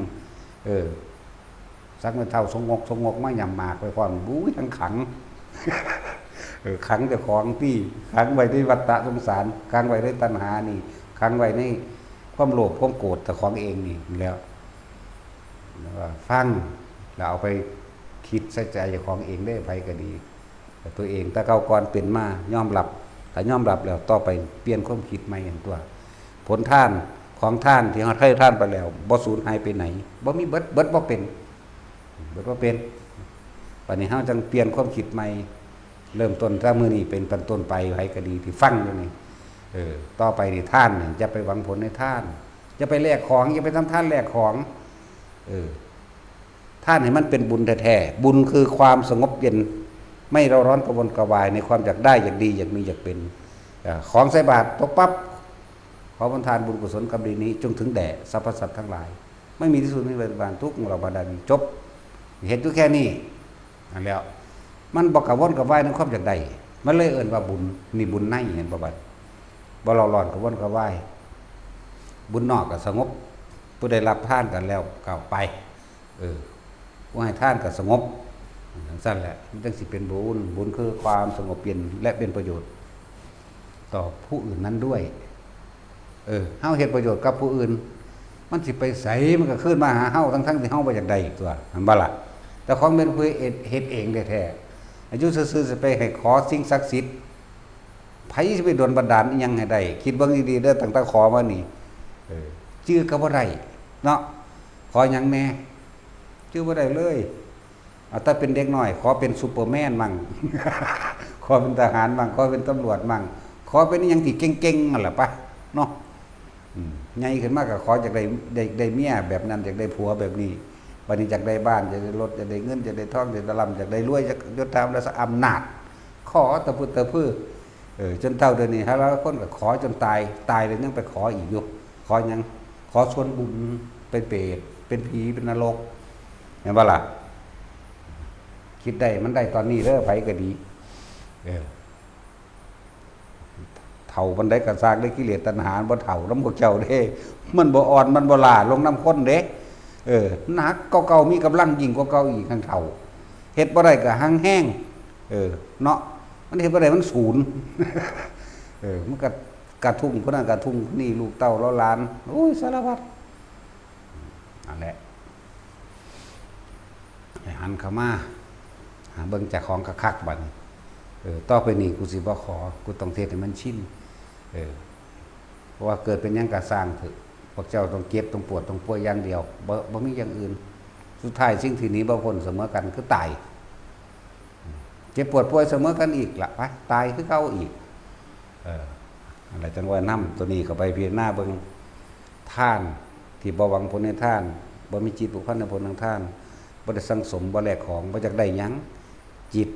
สักเมื่อเท่าสงกมาหยำหมากไปพร้อมบู้ทั้งขังขังเจ้าของที่ขังไว้ในวัฏฏะสงสารขังไว้ในตัณหานี่ขังไว้ในความโลภความโกรธแต่ของเองนี่แล้วฟังแล้วเอาไปคิดใส่ใจเจ้าของเองได้ไผก็ดีแต่ตัวเองถ้าเก่าก่อนเป็นมายอมรับแต่ยอมรับแล้วต่อไปเปลี่ยนความคิดใหม่อย่างตัวผลท่านของท่านที่เราให้ท่านไปแล้วบ่สูญหายไปไหนบ่มีเบิดบ่เป็นวันนี้เฮาจังเปลี่ยนความคิดใหม่เริ่มต้นถ้ามื้อนี้เป็นต้นไปไผก็ดีที่ฟังอยู่นี่ต่อไปนี่ท่านนี่จะไปหวังผลในท่านจะไปแลกของอย่าไปทำท่านแลกของท่านให้มันเป็นบุญแท้ๆบุญคือความสงบเย็นไม่เราร้อนกระวนกระวายในความอยากได้อยากดีอยากมีอยากเป็นของใส่บาตรตกปั๊บขอประทานบุญกุศลกรรมดีนี้จงถึงแด่สรรพสัตว์ทั้งหลายไม่มีที่สุดไม่มีบานทุกข์เราบาดาลจบเห็นอยู่แค่นี้นั่นแล้วมันบอกกับวนกับไหวในความอยากได้มันเลยเอิ้นว่าบุญนี่บุญในเห็นบ่บัดบ่เราร้อนกับวนกับไหวบุญนอกก็สงบผู้ได้รับทานกันแล้วก็ไปผู้ให้ทานก็สงบสั้นแหละมันจึงสิเป็นบุญคือความสงบเย็นและเป็นประโยชน์ต่อผู้อื่นนั้นด้วยเฮาเฮ็ดประโยชน์กับผู้อื่นมันสิไปไสมันก็ขึ้นมาหาเฮาทั้งที่เฮาบ่อยากได้ตัวมันบ่ล่ะแต่ของเป็นผู้เฮ็ดเองแท้ๆอายุซื่อๆสิไปให้ขอสิ่งศักดิ์สิทธิ์ไผสิไปโดนบันดาลอีหยังให้ได้คิดเบิ่งดีๆเด้อตั้งแต่ขอมานี่ชื่อก็บ่ได้เนาะขอหยังแน่ชื่อบ่ได้เลยถ้าเป็นเด็กน้อยขอเป็นซูเปอร์แมนมั่ง ขอเป็นทหารมั่งขอเป็นตำรวจมั่งขอเป็นอหยังที่เก่งๆนั่นล่ะปะเนาะใหญ่ขึ้นมากก็ขอจากได้เมียแบบนั้นจากได้ผัวแบบนี้วันนี้จากได้บ้านจากได้รถจากได้เงินจากได้ทองจากได้ลำจากได้รวยจากยศถาบรรดาอำนาจขอตะพุตะพื้อจนเท่าเดือนนี้ฮะแล้วคนก็ขอจนตายเลยยังไปขออีกอยู่ขอยังขอส่วนบุญเป็นเปรตเป็นผีเป็นนรกเห็นป่ะล่ะคิดได้มันได้ตอนนี้เด้อไผก็ดีเฒ่ามันได้กระซากได้กิเลสตัณหาบ่เฒ่าน้ำพวกเจ้าเด้มันบ่อ่อนมันบ่ล่าลงน้ำข้นเด้หนักเก่าๆมีกำลังยิ่งกว่าเก่าอีกทั้งเฒ่าเฮ็ดบ่ได้ก็หั่งแห้งเนาะมันเฮ็ดบ่ได้มันศูนย์มันก็กระทุ่งคนนั้นกระทุ่งนี่ลูกเต้าล้อหลานโอ้ยสารพัดนั่นแหละให้หันเข้ามาหาเบิ่งจากของคักๆบัดนี้ต่อไปนี้กูสิบ่ขอกูต้องเทศให้มันชินเพราะว่าเกิดเป็นหยังก็สร้างเถอะพวกเจ้าต้องเก็บต้องปวดต้องป่วยอย่างเดียวบ่มีอย่างอื่นสุดท้ายสิ่งที่นี้บ่พ้นเสมอกันคือตายเจ็บปวดป่วยเสมอกันอีกล่ะไปตายคือเก่าอีก อะไรจังว่าน้ำตัวนี้เข้าไปพิจารณาเบิ่งท่านที่บ่หวังผลในท่านบ่มีจิตผูกพันในผลทางท่านบ่ได้สังสมบ่แลกของบ่จักได้หยังจิต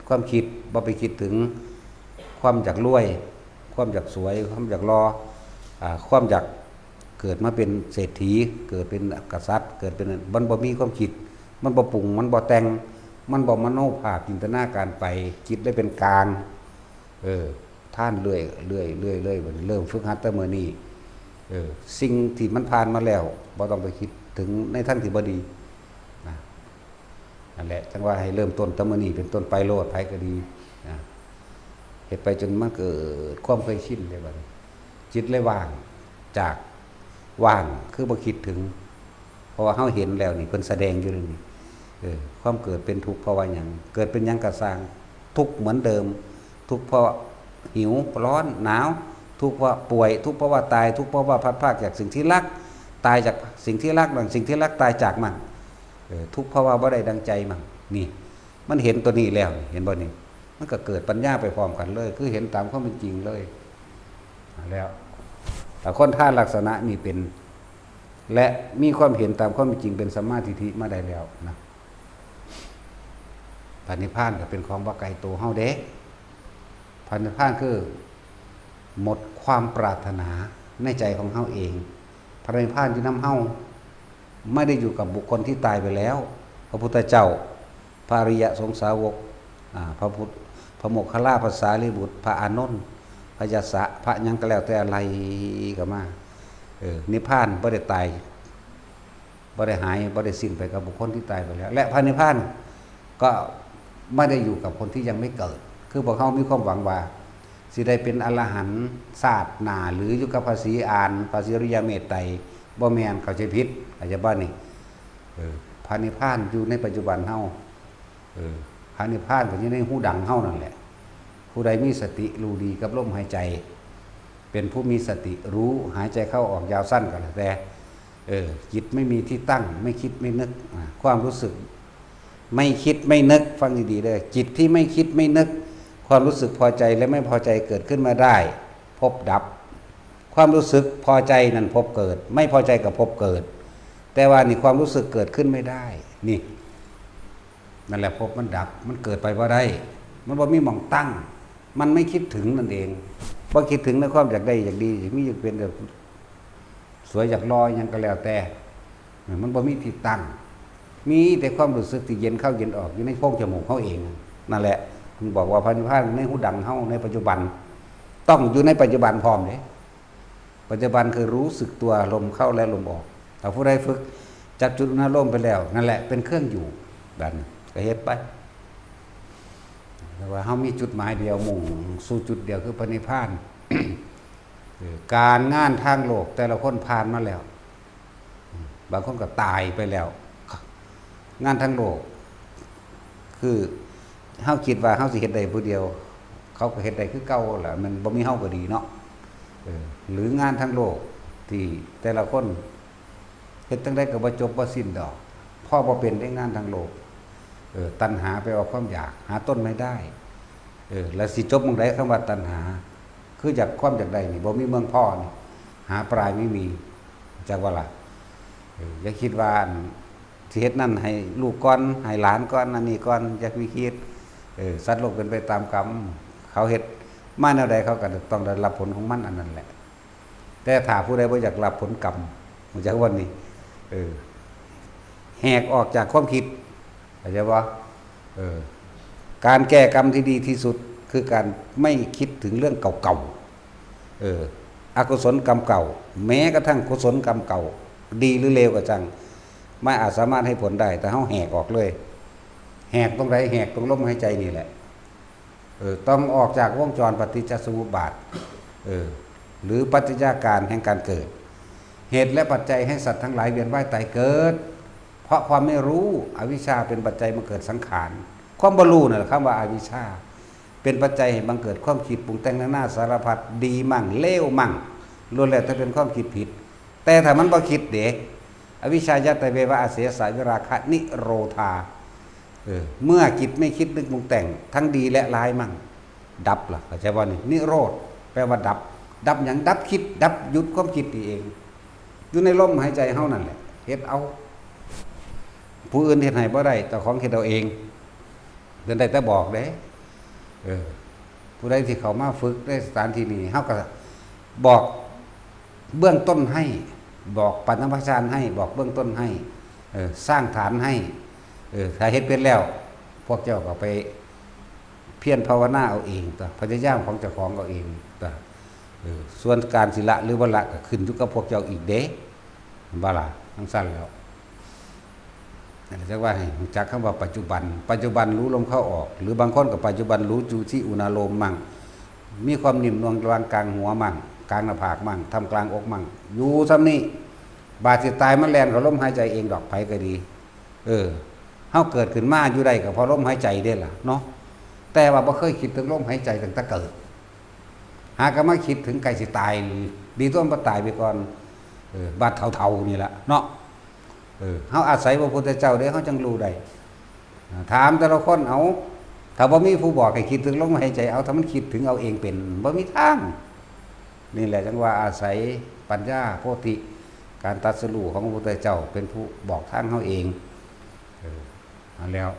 ความคิดบ่ไปคิดถึงความอยากรวย ความอยากสวยความอยากรอความอยากเกิดมาเป็นเศรษฐีเกิดเป็นกษัตริย์เกิดเป็นมันบ่มีความคิดมันบ่ปรุงมันบ่แต่งมันบ่มโนภาพจินตนาการไปคิดได้เป็นกลางท่านเรื่อยเริ่มฝึกหัดแต่มื้อนี้สิ่งที่มันผ่านมาแล้วบ่ต้องไปคิดถึงในทางที่บ่ดีนะนั่นแหละจังว่าให้เริ่มต้นแต่มื้อนี้เป็นต้นไปโลดไผก็ดีนะเฮ็ดไปจนมันเกิดความเคยชินได้บัดนี้จิตเลยว่างจากว่างคือบ่คิดถึงเพราะว่าเฮาเห็นแล้วนี่เพิ่นแสดงอยู่นี่ความเกิดเป็นทุกข์เพราะว่าหยังเกิดเป็นหยังก็สร้างทุกข์เหมือนเดิมทุกข์เพราะหิวร้อนหนาวทุกข์เพราะป่วยทุกข์เพราะว่าตายทุกข์เพราะว่าพลัดพรากจากสิ่งที่รักตายจากสิ่งที่รักสิ่งที่รักตายจากมันทุกข์เพราะว่าบ่ได้ดังใจมันนี่มันเห็นตัวนี้แล้วเห็นบ่นี่มันก็เกิดปัญญาไปพร้อมกันเลยคือเห็นตามความเป็นจริงเลยแล้วแต่คนท่าลักษณะนี่เป็นและมีความเห็นตามความเป็นจริงเป็นสัมมาทิฏฐิมาได้แล้วนะพระนิพพานก็เป็นของว่าไกลตัวเฮาเด้พระนิพพานคือหมดความปรารถนาในใจของเฮาเองพระนิพพานที่นำเฮาไม่ได้อยู่กับบุคคลที่ตายไปแล้วพระพุทธเจ้าพระอริยสงสาวกพระโมคคัลลาภาษาลิบุตรพระอานนท์พระยศะพระยังก็แล้วแต่อะไรก็มานิพพานบ่ได้ตายบ่ได้หายบ่ได้สิ้นไปกับบุคคลที่ตายไปแล้วและพระนิพพานก็ไม่ได้อยู่กับคนที่ยังไม่เกิดคือพวกเขามีความหวังว่าสิได้เป็นอรหันต์ศาสตร์หนาหรืออยู่กับภาษีอานภาษีริยเมตไตรบ่แม่นเข้าใจผิดอาจจะบ้านนี่พระนิพพานอยู่ในปัจจุบันเฮาพระนิพพานก็อยู่ในหูดังเฮานั่นแหละผู้ใดมีสติรู้ดีกับลมหายใจเป็นผู้มีสติรู้หายใจเข้าออกยาวสั้นก็แล้วแต่จิตไม่มีที่ตั้งไม่คิดไม่นึกความรู้สึกไม่คิดไม่นึกฟังดีๆเลยจิตที่ไม่คิดไม่นึกความรู้สึกพอใจและไม่พอใจเกิดขึ้นมาได้พบดับความรู้สึกพอใจนั่นพบเกิดไม่พอใจกับพบเกิดแต่ว่านี่ความรู้สึกเกิดขึ้นไม่ได้นี่นั่นแหละพบมันดับมันเกิดไปว่าได้มันบ่มีหม่องตั้งมันไม่คิดถึงนั่นเองบ่คิดถึงในความอยากได้อยากดีอยากมีอยากเป็นแบบสวยอยากลอยยังก็แล้วแต่มันบ่มีที่ตั้งมีแต่ความรู้สึกที่เย็นเข้าเย็นออกอยู่ในโพรงจมูกเขาเองนั่นแหละมันบอกว่าพระนิพพานในหูดังเฮาในปัจจุบันต้องอยู่ในปัจจุบันพร้อมเด้ปัจจุบันคือรู้สึกตัวลมเข้าและลมออกถ้าผู้ใดฝึกจับจุดอุณหภูมิไปแล้วนั่นแหละเป็นเครื่องอยู่ดันก็เฮ็ดไปแต่ว่าเฮามีจุดหมายเดียวมุ่งสู่จุดเดียวคือพระนิพพาน การงานทางโลกแต่ละคนผ่านมาแล้วบางคนก็ตายไปแล้วงานทางโลกคือเฮาคิดว่าเฮาสิเฮ็ดได้ผู้เดียวเขาก็เฮ็ดได้คือเก่าแหละมันบ่มีเฮาก็ดีเนาะหรืองานทางโลกที่แต่ละคนเฮ็ดจังได๋ก็บ่จบบ่สิ้นดอกพอบ่เป็นได้งานทางโลกตัณหาไปว่าความอยากหาต้นไม่ได้แล้วสิจบหม้องใดคำว่าตัณหาคืออยากความอยากได้นี่บ่มีเมืองพ่อนี่หาปลายไม่มีจักว่าล่ะอย่าคิดว่าสิเฮ็ดนั่นให้ลูกก่อนให้หลานก่อนอันนี้ก่อนอย่าไปคิดสัตว์โลกเป็นไปตามกรรมเขาเฮ็ดมาแนวใดเขาก็ต้องได้รับผลของมันอันนั้นแหละแต่ถ้าผู้ใดบ่อยากรับผลกรรมมันจะวันนี้แหกออกจากความคิดเข้าใจบ่การแก้กรรมที่ดีที่สุดคือการไม่คิดถึงเรื่องเก่าๆอกุศลกรรมเก่าแม้กระทั่งกุศลกรรมเก่าดีหรือเลวก็จังไม่อาจสามารถให้ผลได้แต่เฮาแหกออกเลยแหกตรงไหนแหกตรงลมหายใจนี่แหละต้องออกจากวงจรปฏิจจสมุปบาทหรือปัจจัยการแห่งการเกิดเหตุและปัจจัยให้สัตว์ทั้งหลายเวียนว่ายตายเกิดเพราะความไม่รู้อวิชชาเป็นปัจจัยมาเกิดสังขารความบ่รู้นั่นแหละคำว่าอวิชชาเป็นปัจจัยให้บังเกิดความคิดปรุงแต่งหน้าสารพัดดีมั่งเลวมั่งล้วนแล้วแต่เป็นความคิดผิดแต่ถ้ามันบ่คิดเด้อวิชชายะตะเววะอาเสสะวิราคะนิโรธาเมื่อจิตไม่คิดนึกปรุงแต่งทั้งดีและร้ายมั่งดับล่ะเข้าใจบ่นี่นิโรธ แปลว่าดับดับหยังดับคิดดับหยุดความคิดนี่เองอยู่ในลมหายใจเฮานั่นแหละเฮ็ดเอาผู้อื่นเฮ็ดให้บ่ได้เจ้าของเฮ็ดเอาเองเดินได้แต่บอกเด้ผู้ใดที่เขามาฝึกในสถานที่นี้เฮาก็บอกเบื้องต้นให้บอกปัญญาชาญให้บอกเบื้องต้นให้สร้างฐานให้ถ้าเฮ็ดเป็นแล้วพวกเจ้าก็ไปเพียรภาวนาเอาเองตัวพยายามของเจ้าของเอาเองตัวส่วนการศิละหรือบ่ละก็ขึ้นอยู่กับพวกเจ้าอีกเด้บ่ล่ะทั้งสั้นแล้วจะว่าให้รู้จักคำว่าปัจจุบันปัจจุบันรู้ลมเข้าออกหรือบางคนก็ปัจจุบันรู้อยู่ที่อุณาโลมมั่งมีความนิ่มนวลกลางกลางหัวมั่งกลางหน้าผากมั่งทำกลางอกมั่งอยู่ซ้ำนี้บาดสิตายมันแล่นเขาลมหายใจเองดอกไผก็ดีเฮาเกิดขึ้นมาอยู่ได้ก็เพราะลมหายใจเด้ล่ะเนาะแต่ว่าบ่เคยคิดถึงลมหายใจตั้งแต่เกิดหากก็มาคิดถึงไก่สิตายดีต้นบ่ตายไปก่อนบาดเฒ่าๆนี่ล่ะเนาะเฮาอาศัยพระพุทธเจ้าได้เฮาจังรู้ได้ถามแต่ละคนเอาถ้าบ่มีผู้บอกให้คิดถึงลมหายใจเอาถ้ามันคิดถึงเอาเองเป็นบ่มีทางนี่แหละจังว่าอาศัยปัญญาโพธิการตรัสรู้ของพระพุทธเจ้าเป็นผู้บอกทางเฮาเองเอาแล้ว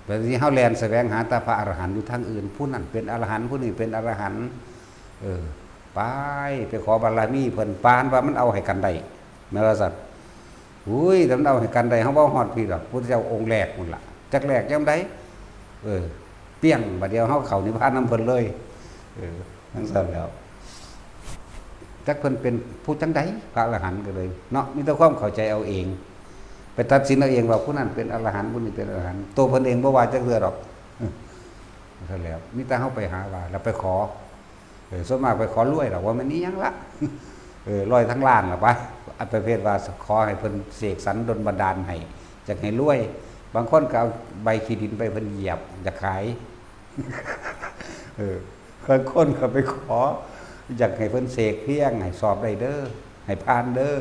แบบนี้เฮาแล่นแสวงหาแต่พระอรหันต์อยู่ทางอื่นผู้นั้นเป็นอรหันต์ผู้นี้เป็นอรหันต์ไปขอบารมีเพิ่นปานว่ามันเอาให้กันได้แม่ว่าซั่นอุ้ยแต่มันเอาให้กันได้เฮาบ่ฮอดพี่ดอกพุทธเจ้าองค์แรกพุ่นล่ะจักแรกยามใดเปี้ยงบัดเดียวเฮาเข้านิพพานนำเพิ่นเลยทั้งซั่นแล้วจักเพิ่นเป็นผู้จังไดพระอรหันต์ก็เลยเนาะมีแต่ความเข้าใจเอาเองไปตัดสินเอาเองว่าผู้นั้นเป็นอรหันต์ผู้นี้เป็นอรหันต์ตัวเพิ่นเองบ่ว่าจักเทื่อดอกนั่นแล้วมีแต่เฮาไปหาว่าแล้วไปขอส่วนมากไปขอรวยดอกว่ามันนี้ยังละลอยทั้งล้านล่ะไปอันประเภทว่าขอให้เพิ่นเสกสรรดลบันดาลให้จักให้รวยบางคนก็เอาใบขี้ดินไปเพิ่นเหยียบจะขายบางคนก็ไปขออยากให้เพิ่นเสกเพียงให้สอบได้เด้อให้ผ่านเด้อ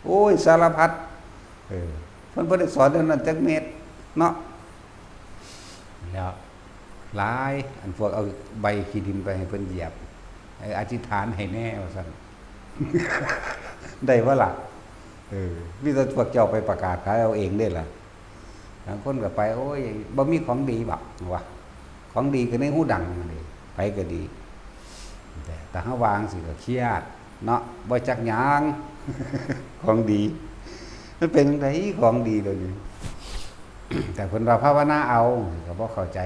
โอ้ยสารพัดเพิ่นบ่ได้สอนเรื่องนั้นจักเม็ดเนาะแล้วหลายอันพวกเอาใบขี้ดินไปให้เพิ่นเหยียบอธิษฐานให้แน่ว่าซั่นได้บ่ล่ะมีแต่พวกเจ้าไปประกาศขายเอาเองได้ล่ะบางคนก็ไปโอ้ยบ่มีของดีบักว่าของดีก็ในหูดังนี่ไปก็ดีแต่เฮาวางสิก็เครียดเนาะบ่จักหยังของดีมันเป็นจังไดของดีเดี๋ยวนี้ แต่เพิ่นว่าภาวนาเอาก็บ่เข้าใจ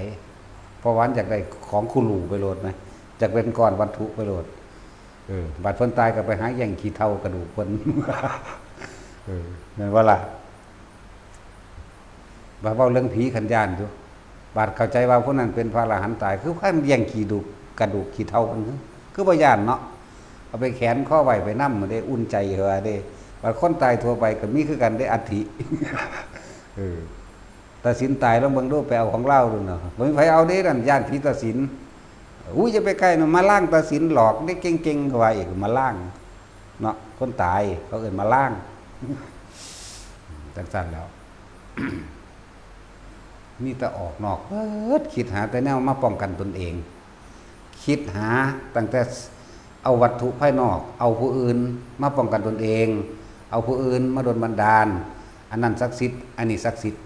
เพราะวันอยากได้ของคุรูไปโลดมั้ยอยากเป็นก้อนวัตถุไปโลดบัดเพิ่นตายก็ไปหาแย่งขี้เถ้ากระดูกเพิ่นแม่นว่าล่ะว่าเว้าเรื่องผีขันย่านอยู่บาดเข้าใจว่าผู้นั้นเป็นพระอรหันต์ตายคือคันแย่งขี้ดูกระดูกขี้เถ้าเพิ่นคือบ่ย่านเนาะเอาไปแขวนข้อไว้ไปนำได้อุ่นใจเฮาเด้บาดคนตายทั่วไปก็มีคือกันได้อัฐิตัดสินตายแล้วเบิ่งดูไปเอาของเราดูเนาะบ่มีไผเอาเด้นั่นย่านผีตัดสินอุ้ยจะไปใกล้เนาะมาล่างตัดสินหลอกได้เก่งๆก็ว่าอีกมาล่างเนาะคนตายเขาเอิ้นมาล่างจังซั่นแล้ว มีแต่ออกนอกคิดหาแต่แนวมาป้องกันตนเองคิดหาตั้งแต่เอาวัตถุภายนอกเอาผู้อื่นมาป้องกันตนเองเอาผู้อื่นมาดลบันดาลอันนั้นศักดิ์สิทธิ์อันนี้ศักดิ์สิทธิ์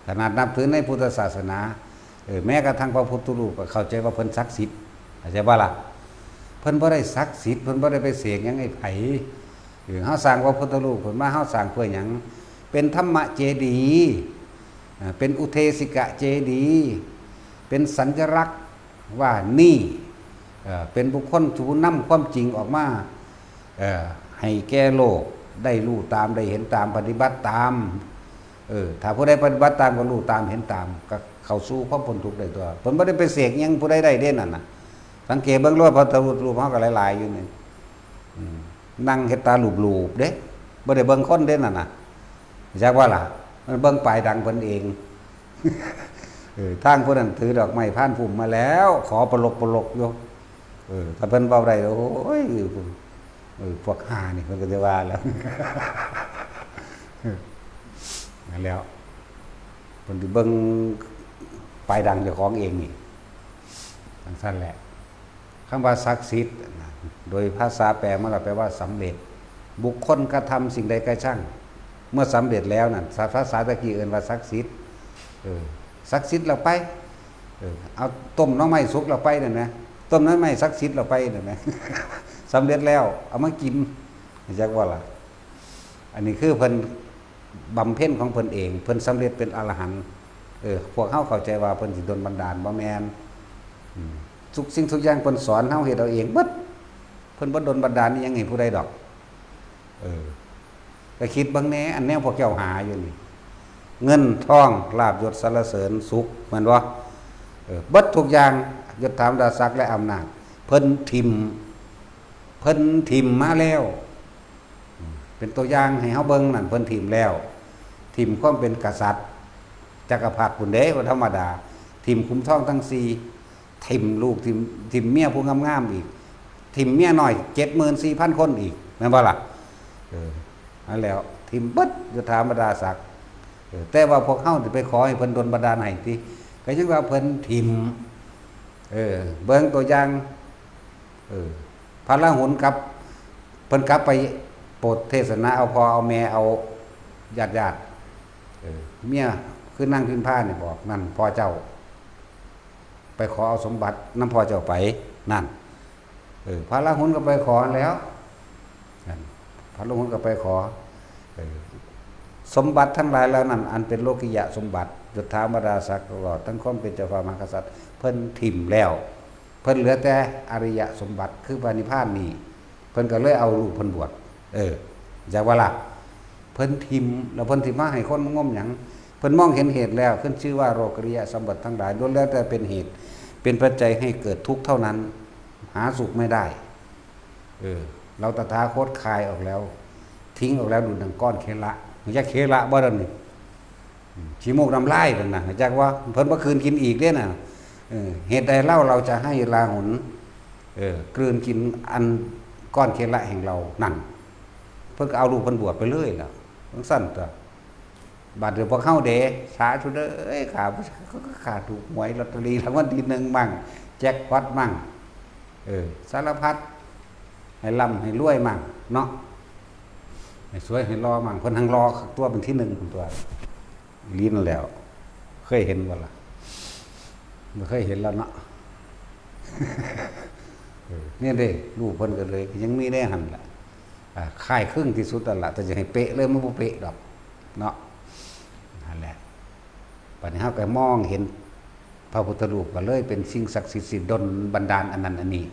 ขนาดนับถือในพุทธศาสนาแม้กระทั่งพระพุทธรูปก็เข้าใจว่าเพิ่นศักดิ์สิทธิ์เข้าใจบ่ล่ะเพิ่นบ่ได้ศักดิ์สิทธิ์เพิ่นบ่ได้ไปเสกหยังให้ไผเฮาสร้างพระพุทธรูปเพิ่นมาเฮาสร้างเพื่อหยังเป็นธรรมเจดีย์เป็นอุเทสิกะเจดีย์เป็นสัญลักษณ์ว่านี่เป็นบุคคลผู้นำความจริงออกมาให้แก่โลกได้รู้ตามได้เห็นตามปฏิบัติตามถ้าผู้ใดปฏิบัติตามก็รู้ตามเห็นตามก็เข้าสู่ความพ้นทุกข์ได้ตัวเพิ่นบ่ได้ไปเสกหยังผู้ใดได้เด่นนั่นน่ะสังเกตเบิ่งรถพระรูปเฮาก็หลายๆอยู่นี่นั่งเฮ็ดตาลูบๆเด้บ่ได้เบิ่งคนเด่นนั่นน่ะจักว่าล่ะมันเบิ่งปลายดังเพิ่นเองทางผู้นั้นถือดอกไม้พานพุ่มมาแล้วขอปลกอยู่ถ้าเพิ่นเว้าได้โอ้ยพวกห่านี่เพิ่นก็สิว่าแล้วนั่นแล้วเพิ่นสิเบิ่งปลายดังเจ้าของเองนี่จังซั่นแหละ คำว่าศักดิ์สิทธิ์โดยภาษาแปลมาแล้วแปลว่าสำเร็จบุคคลกระทำสิ่งใดก็ช่างเมื่อสำเร็จแล้วนั่นภาษาตะกี้เอิ้นว่าศักดิ์สิทธิ์ศักดิ์สิทธิ์เราไปเอาต้มน้องไม้สุกเราไปนั่นนะต้มน้องไม้ศักดิ์สิทธิ์เราไปนั่นนะ สำเร็จแล้วเอามากินจักว่าล่ะอันนี้คือเพิ่นบำเพ็ญของเพิ่นเองเพิ่นสำเร็จเป็นอรหันต์พวกเฮาเข้าใจว่าเพิ่นสิดลบันดาลบ่แม่นทุกสิ่งทุกอย่างเพิ่นสอนเฮาเฮ็ดเอาเองเบิดเพิ่นบ่ดลบันดาลอีหยังให้ผู้ใดดอกก็คิดเบิ่งแหน่อันแนวพวกเจ้าหาอยู่นี่เงินทองลาภยศสรรเสริญสุขแม่นบ่เบิดทุกอย่างยศถาบรรดาศักดิ์และอำนาจเพิ่นทิ่มมาแล้วเป็นตัวอย่างให้เฮาเบิ่งนั่นเพิ่นทิ่มแล้วทิ่มความเป็นกษัตริย์จักรพรรดิพุ่นเด้บ่ธรรมดาทิ่มคุ้มทองทั้ง4ทิ่มลูกทิ่มเมียผู้งามๆอีกทิ่มเมียน้อย 74,000 คนอีกแม่นบ่ล่ะนั่นแล้วทิ่มเบิดยศถาบรรดาศักดิ์แต่ว่าพวกเฮาสิไปขอให้เพิ่นดลบันดาลให้ติก็จังว่าเพิ่นทิ่มเบิ่งตัวอย่างพระราหุลกับเพิ่นกลับไปโปรดเทศนาเอาพ่อเอาแม่เอาญาติเมียคือนั่งพิมพานี่บอกนั่นพ่อเจ้าไปขอเอาสมบัตินำพ่อเจ้าไปนั่นพระราหุลก็ไปขอแล้วพระราหุลก็ไปขอสมบัติทั้งหลายแล้วนั่นอันเป็นโลกิยะสมบัติยศถาบรรดาศักดิ์ตลอดทั้งความเป็นเจ้าฟ้ามหากษัตริย์เพิ่นถิ่มแล้วเพิ่นเหลือแต่อริยสมบัติคือพระนิพพานนี่เพิ่นก็เลยเอาลูกเพิ่นบวชจากว่าล่ะเพิ่นทิมแล้วเพิ่นสิมาให้คนงมหยังเพิ่นมองเห็นเหตุแล้วขึ้นชื่อว่าโลกริยสมบัติทั้งหลายล้วนแล้วแต่เป็นเหตุเป็นปัจจัยให้เกิดทุกข์เท่านั้นหาสุขไม่ได้เราตถาคตคายออกแล้วทิ้งออกแล้วดูดังก้อนเคละมันจะเคละบ่ดันนี่ขี้มูกน้ำลายนั่นน่ะจากว่าเพิ่นบ่คืนกินอีกเด้น่ะเหตุใดเล่าเราจะให้ราหุลกลืนกินอันก้อนเคละแห่งเรานั่นเพิ่นก็เอาลูกเพิ่นบวชไปเลยล่ะทั้งสั้นตัวบาดเดี๋ยวพอเข้าเดสาธุเด้อขาถูกหวยลอตเตอรี่รางวัลที่1มั่งแจ็คพอตมั่งสารพัดให้ร่ำให้รวยมั่งเนาะให้สวยให้รอมั่งเพิ่นทั้งรอตัวเป็นที่1ตัวลิ้นแล้วเคยเห็นบ่ล่ะบ่เคยเห็นแล้วเนาะเนี่ยเด้ลูกเพิ่นก็เลยยังมีได้หั่นล่ะค่ายครึ่งที่สุดนั่นล่ะแต่จะให้เป๊ะเลยมันบ่เป๊ะดอกเนาะนั่นแหละบัดนี้เฮาก็มองเห็นพระพุทธรูปก็เลยเป็นสิ่งศักดิ์สิทธิ์สิดลบันดาลอันนั้นอันนี้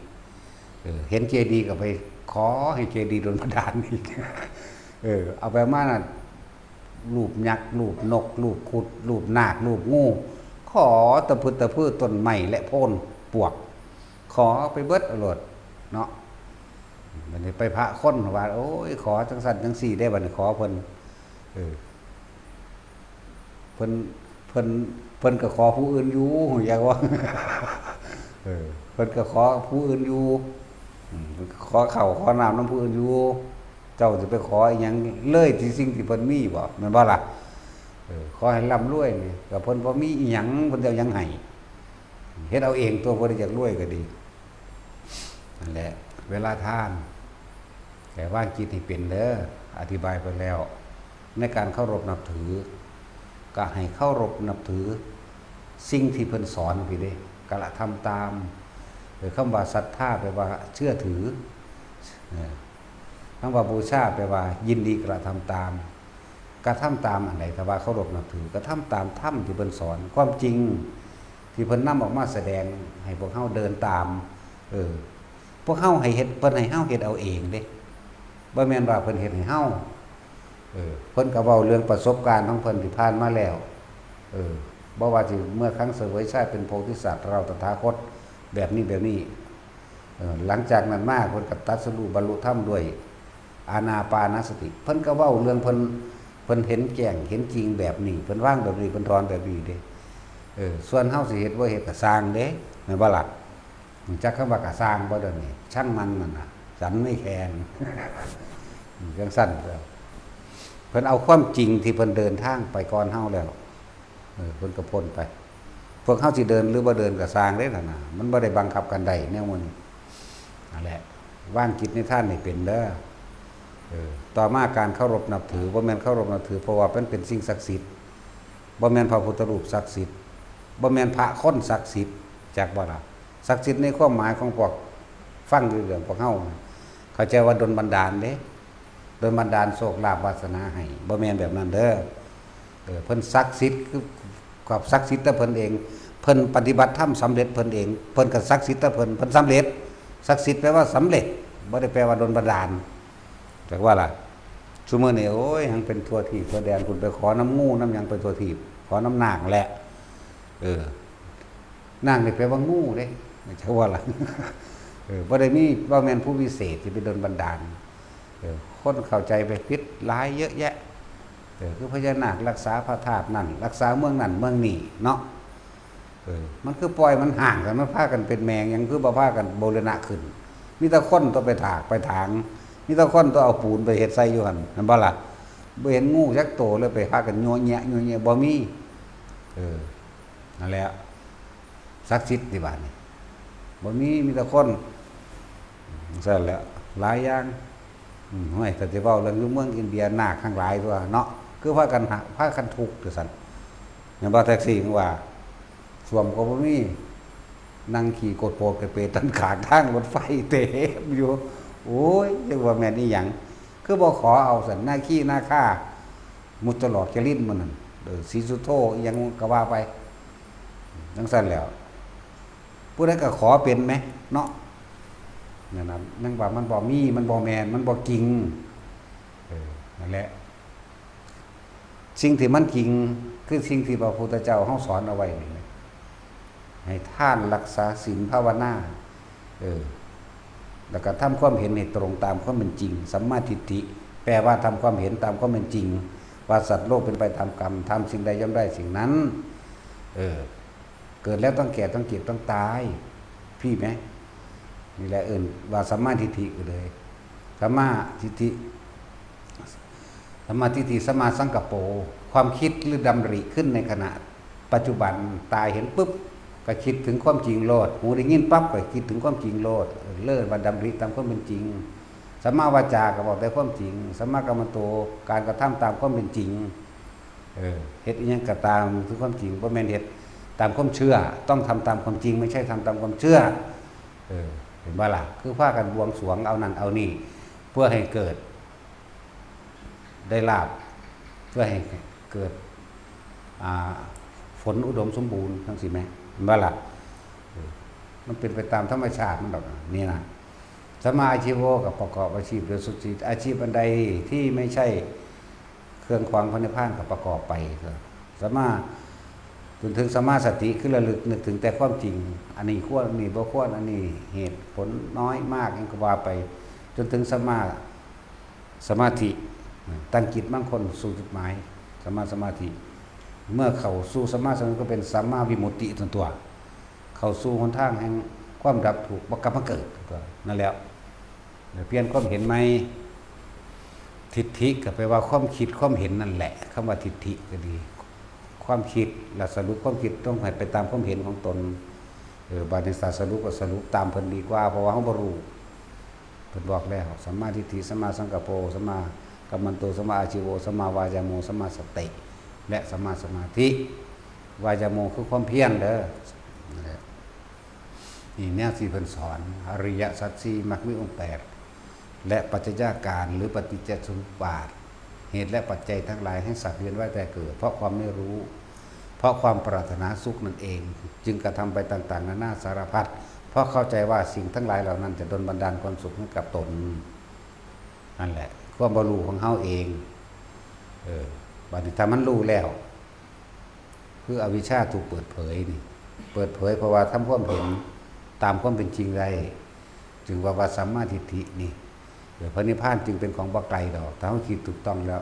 เห็นเจดีย์ก็ไปขอให้เจดีย์ดลบันดาลอีกเอาไปมาน่ะรูปยักษ์รูปนกรูปขุดรูปนาครูปงูขอตะพึดตะพืชต้นไม้และโพนปวกขอไปเบิดอรดเนาะบัดนี้ไปพระค้นว่าโอ้ยขอจังสั่นจังสี่ได้บัดนี้ขอเพิ่นเพิ่นก็ขอผู้อื่นอยู่อยากว่าเพิ่นก็ขอผู้อื่นอยู่ขอข้าวขอน้ำน้ำผู้อื่นอยู่เจ้าจะไปขออีหยังเลยที่สิ่งที่เพิ่นมีบ่แม่นบ่ล่ะขอให้ร่ำรวยนี่ก็เพิ่นบ่มีอีหยังเพิ่นจะยังให้เฮ็ดเอาเองตัวบ่ได้อยากรวยก็ดีนั่นแหละเวลาทานแต่ว่างจิตให้เป็นเด้ออธิบายไปแล้วในการเคารพนับถือก็ให้เคารพนับถือสิ่งที่เพิ่นสอนพี่เด้กระทำตามหรือคำว่าศรัทธาแปลว่าเชื่อถือคำว่าบูชาแปลว่ายินดีกระทำตามกระทำตามอันไหนถ้าว่าเคารพนับถือกระทำตามธรรมที่เพิ่นสอนความจริงที่เพิ่นนำออกมาแสดงให้พวกเฮาเดินตามพวกเฮาให้เฮ็ดเพิ่นให้เฮาเฮ็ดเอาเองเด้บ่แม่นว่าเพิ่นเฮ็ดให้เฮาเพิ่นก็เว้าเรื่องประสบการณ์ของเพิ่นที่ผ่านมาแล้วบ่ว่าสิเมื่อครั้งเสวยชาติเป็นโพธิสัตว์เราตถาคตแบบนี้หลังจากนั้นมาเพิ่นก็ตรัสรู้บรรลุธรรมด้วยอานาปานสติเพิ่นก็เว้าเรื่องเพิ่นเห็นแจ้งเห็นจริงแบบนี้เพิ่นวางแบบนี้เพิ่นถอนแบบนี้เด้ส่วนเฮาสิเฮ็ดบ่เฮ็ดก็สร้างเด้แม่นบ่ล่ะจักคำว่าก็สร้างบ่เด้อนี่ช่างมันนั่นน่ะสันไม่แข็งจังซั่นเพิ่นเอาความจริงที่เพิ่นเดินทางไปก่อนเฮาแล้วเพิ่นก็พ้นไปพวกเฮาสิเดินหรือบ่เดินก็สร้างเด้นั่นน่ะมันบ่ได้บังคับกันได้แนวนี้ นั่นแหละว่างจิตในท่านนี่เป็นเด้อต่อมาการเคารพนับถือบ่แม่นเคารพนับถือเพราะว่าเป็นสิ่งศักดิ์สิทธิ์บ่แม่นพระพุทธรูปศักดิ์สิทธิ์บ่แม่นพระคนศักดิ์สิทธิ์จากบ่ล่ะศักดิ์สิทธิ์ในความหมายของพวกฟังเรื่องพวกเฮาเข้าใจว่าดลบันดาลเด้ดลบันดาลโชคลาภวาสนาให้บ่แม่นแบบนั้นเด้อเพิ่นศักดิ์สิทธิ์คือความศักดิ์สิทธิ์แต่เพิ่นเองเพิ่นปฏิบัติธรรมสำเร็จเพิ่นเองเพิ่นก็ศักดิ์สิทธิ์แต่เพิ่นสำเร็จศักดิ์สิทธิ์แปลว่าสำเร็จบ่ได้แปลว่าดลบันดาลแต่ว่าล่ะซุมื้อนี้โอ้ยยังเป็นทั่วทีบทั่วแดนคุณไปขอน้ำงูน้ำหยังไปทั่วทีบขอน้ำนางแหละนางนี่แปลว่างูเด้ไม่ใช่ว่าล่ะบ่ได้มีว่าแม่นผู้วิเศษที่ไปดลบันดาลคนเข้าใจไปผิดหลายเยอะแยะคือพญานาครักษาพระธาตุนั่นรักษาเมืองนั่นเมืองนี่เนาะมันคือปล่อยมันห่างกันมันพากันเป็นแมงยังคือบ่พากันบูรณะขึ้นมีแต่คนต้องไปถากไปถางมีแต่คนต้องเอาปูนไปเฮ็ดใส่อยู่หั่นนั่นบ่ล่ะบ่เห็นงูจักโตเลยไปพากันยัวแยะบ่มีนั่นแหละศักดิ์สิทธิ์ที่บ้านนี่บ่มีแต่คนซั่นแหละหลายอย่างห้วยแต่สิเว้าเรื่องอยู่เมืองอินเดียนาคทั้งหลายตัวเนาะคือพากันทุกข์จังซั่นอย่างบ่แท็กซี่ว่าสวมก็บ่มีนั่งขี่กดโปกเปตันขางทางรถไฟเต็มอยู่โอ้ยเรียกว่าแม่นอีหยังคือบ่ขอเอาสันหน้าขี้หน้าค่ามุตลอดแกลิ้นมันนั่นศรีสุโธอีหยังก็ว่าไปจังซั่นแล้วผู้ใดก็ขอเป็นไหมเนาะนั่นน่ะนั่งว่ามันบ่มีมันบ่แม่นมันบ่จริงนั่นแหละสิ่งที่มันจริงคือสิ่งที่พระพุทธเจ้าเฮาสอนเอาไว้นี่ให้ท่านรักษาศีลภาวนาแล้วก็ทำความเห็นให้ตรงตามความเป็นจริงสัมมาทิฏฐิแปลว่าทำความเห็นตามความเป็นจริงว่าสัตว์โลกเป็นไปตามกรรมทำสิ่งใดย่อมได้สิ่งนั้นเกิดแล้วต้องแก่ต้องเจ็บต้องตายพี่ไหมนี่แหละว่าสัมมาทิฏฐิเลยสัมมาทิฏฐิสัมมาสังกัปโปความคิดหรือดำริขึ้นในขณะปัจจุบันตายเห็นปุ๊บก็คิดถึงความจริงโลดหูได้ยินปั๊บก็คิดถึงความจริงโลดเลิศว่าดำริตามความเป็นจริงสัมมาวาจาก็บอกแต่ความจริงสัมมากัมมันโตการกระทำตามความเป็นจริงเฮ็ดอีหยังก็ตามคือความจริงบ่แม่นเฮ็ดตามความเชื่อต้องทำตามความจริงไม่ใช่ทำตามความเชื่อเห็นบ่ล่ะคือพากันบวงสรวงเอานั่นเอานี่เพื่อให้เกิดได้ลาภเพื่อให้เกิดฝนอุดมสมบูรณ์ทั้งสิแม่ว่าล่ะมันเป็นไปตามธรรมชาติมันดอกนี่นะสัมมาอาชีโวกับประกอบอาชีพโดยสุจริตอาชีพอันใดที่ไม่ใช่เครื่องขวางพระนิพพานกับประกอบไปสัมมาจนถึงสัมมาสติคือระลึกนึกถึงแต่ความจริงอันนี้ควรอันนี้บ่ควรอันนี้เหตุผลน้อยมากยังก็ว่าไปจนถึงสมาธิตั้งจิตมั่นคงสู่จุดหมายสมาธิเมื่อเข้าสู่สัมมาสมาธิก็เป็นสัมมาวิมุตติตัวเข้าสู่หนทางแห่งความดับทุกข์บ่กลับมาเกิดนั่นแหละเปลี่ยนความเห็นไหมทิฏฐิก็แปลว่าความคิดความเห็นนั่นแหละคำว่าทิฏฐิก็ดีความคิดและสรุปความคิดต้องไปตามความเห็นของตนบาลิสาสรุปก็สรุปตามเพิ่นดีกว่าเพราะว่าเฮาบ่รู้เพิ่นบอกแล้วสัมมาทิฏฐิสัมมาสังกัปโปสัมมากัมมันโตสัมมาอาชีโวสัมมาวายาโมสัมมาสติและสัมมาสมาธิวายาโมคือความเพียรเด้อนี่แนวที่เพิ่นสอนอริยสัจสี่มรรคมีองค์8และปัจจัยการหรือปฏิจจสมุปบาทเหตุและปัจจัยทั้งหลายให้สัตว์เวียนว่ายแต่เกิดเพราะความไม่รู้เพราะความปรารถนาสุขนั่นเองจึงกระทำไปต่างๆนานาสารพัดเพราะเข้าใจว่าสิ่งทั้งหลายเหล่านั้นจะดลบันดาลความสุขให้กับตนนั่นแหละความบรรลุของเฮาเองบัดนี้ถ้ามันรู้แล้วคืออวิชชาถูกเปิดเผยนี่เปิดเผยเพราะว่าทำความเห็นตามความเป็นจริงได้จึงว่าสัมมาทิฏฐินี่พระนิพพานจึงเป็นของบ่ไกลดอกถ้าเฮาคิดถูกต้องแล้ว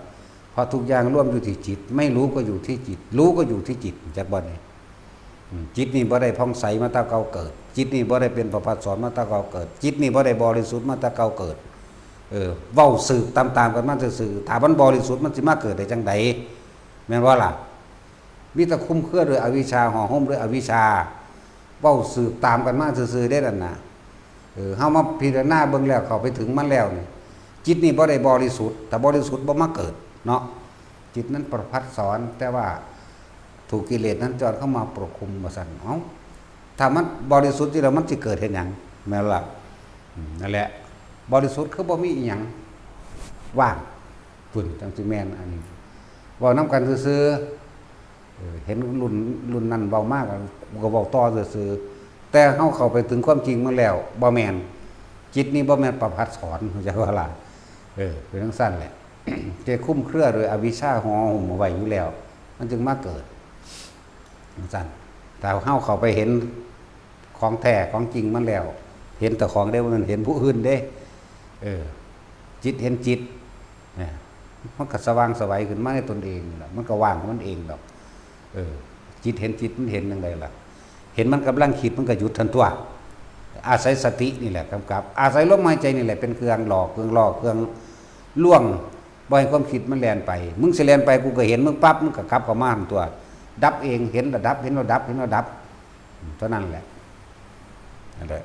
เพราะทุกอย่างร่วมอยู่ที่จิตไม่รู้ก็อยู่ที่จิตรู้ก็อยู่ที่จิตจักบ่นี่จิตนี่บ่ได้ผ่องใสมาแต่เก่าเกิดจิตนี่บ่ได้เป็นประภัสสรมาแต่เก่าเกิดจิตนี่บ่ได้บริสุทธิ์มาแต่เก่าเกิดเว้าสืบตามๆกันมาซื่อๆถ้ามันบริสุทธิ์มันสิมาเกิดได้จังได๋แม่นบ่ล่ะมีแต่คุ้มเครือด้วยอวิชชาห่อหุ้มด้วยอวิชชาเว้าสืบตามกันมาซื่อๆได้นั่นน่ะ เฮามาพิจารณาเบิ่งแล้วเข้าไปถึงมันแล้วนี่จิตนี่บ่ได้บริสุทธิ์ถ้าบริสุทธิ์บ่มาเกิดเนาะจิตนั้นประพัดสอนแต่ว่าถูกกิเลสนั้นจรเข้ามาปกคลุมว่าซั่นเอ้าถ้ามันบริสุทธิ์ที่แล้วมันสิเกิดเฮ็ดหยังแม่นล่ะนั่นแหละบริสุทธิ์คือบ่มีอีหยังว่างฝุ่นจังสิแม่นอันนี้เว้านำกันซื่อๆเห็นรุ่นนั้นเว้ามากก็เว้าต่อซื่อๆแต่เฮาเข้าไปถึงความจริงมันแล้วบ่แม่นจิตนี้บ่แม่นประพัดสอนเข้าใจว่าล่ะเป็นจังซั่นแหละ จะคุ้มเครือโดยอวิชชาห่อหุ้มเอาไว้อยู่แล้ว มันจึงมาเกิดจังซั่นแต่เฮาเข้าไปเห็นของแท้ของจริงมันแล้ว เห็นแต่ของได้มันเห็นผู้อื่นเด้จิตเห็นจิตเนี่ยมันก็สว่างไสวขึ้นมาในตนเองนี่ล่ะมันก็ว่างของมันเองดอกจิตเห็นจิตมันเห็นจังไดล่ะเห็นมันกำลังคิดมันก็หยุดทันตัวอาศัยสตินี่แหละกำกับอาศัยลมหายใจนี่แหละเป็นเครื่องหลอกเครื่องล่อเครื่องล่วงบ่ให้ความคิดมันแล่นไปมึงสิแล่นไปกูก็เห็นมึงปั๊บมึงก็กลับเข้ามาตัวดับเองเห็นแล้วดับเห็นแล้วดับเห็นแล้วดับเท่านั้นแหละนั่นแหละ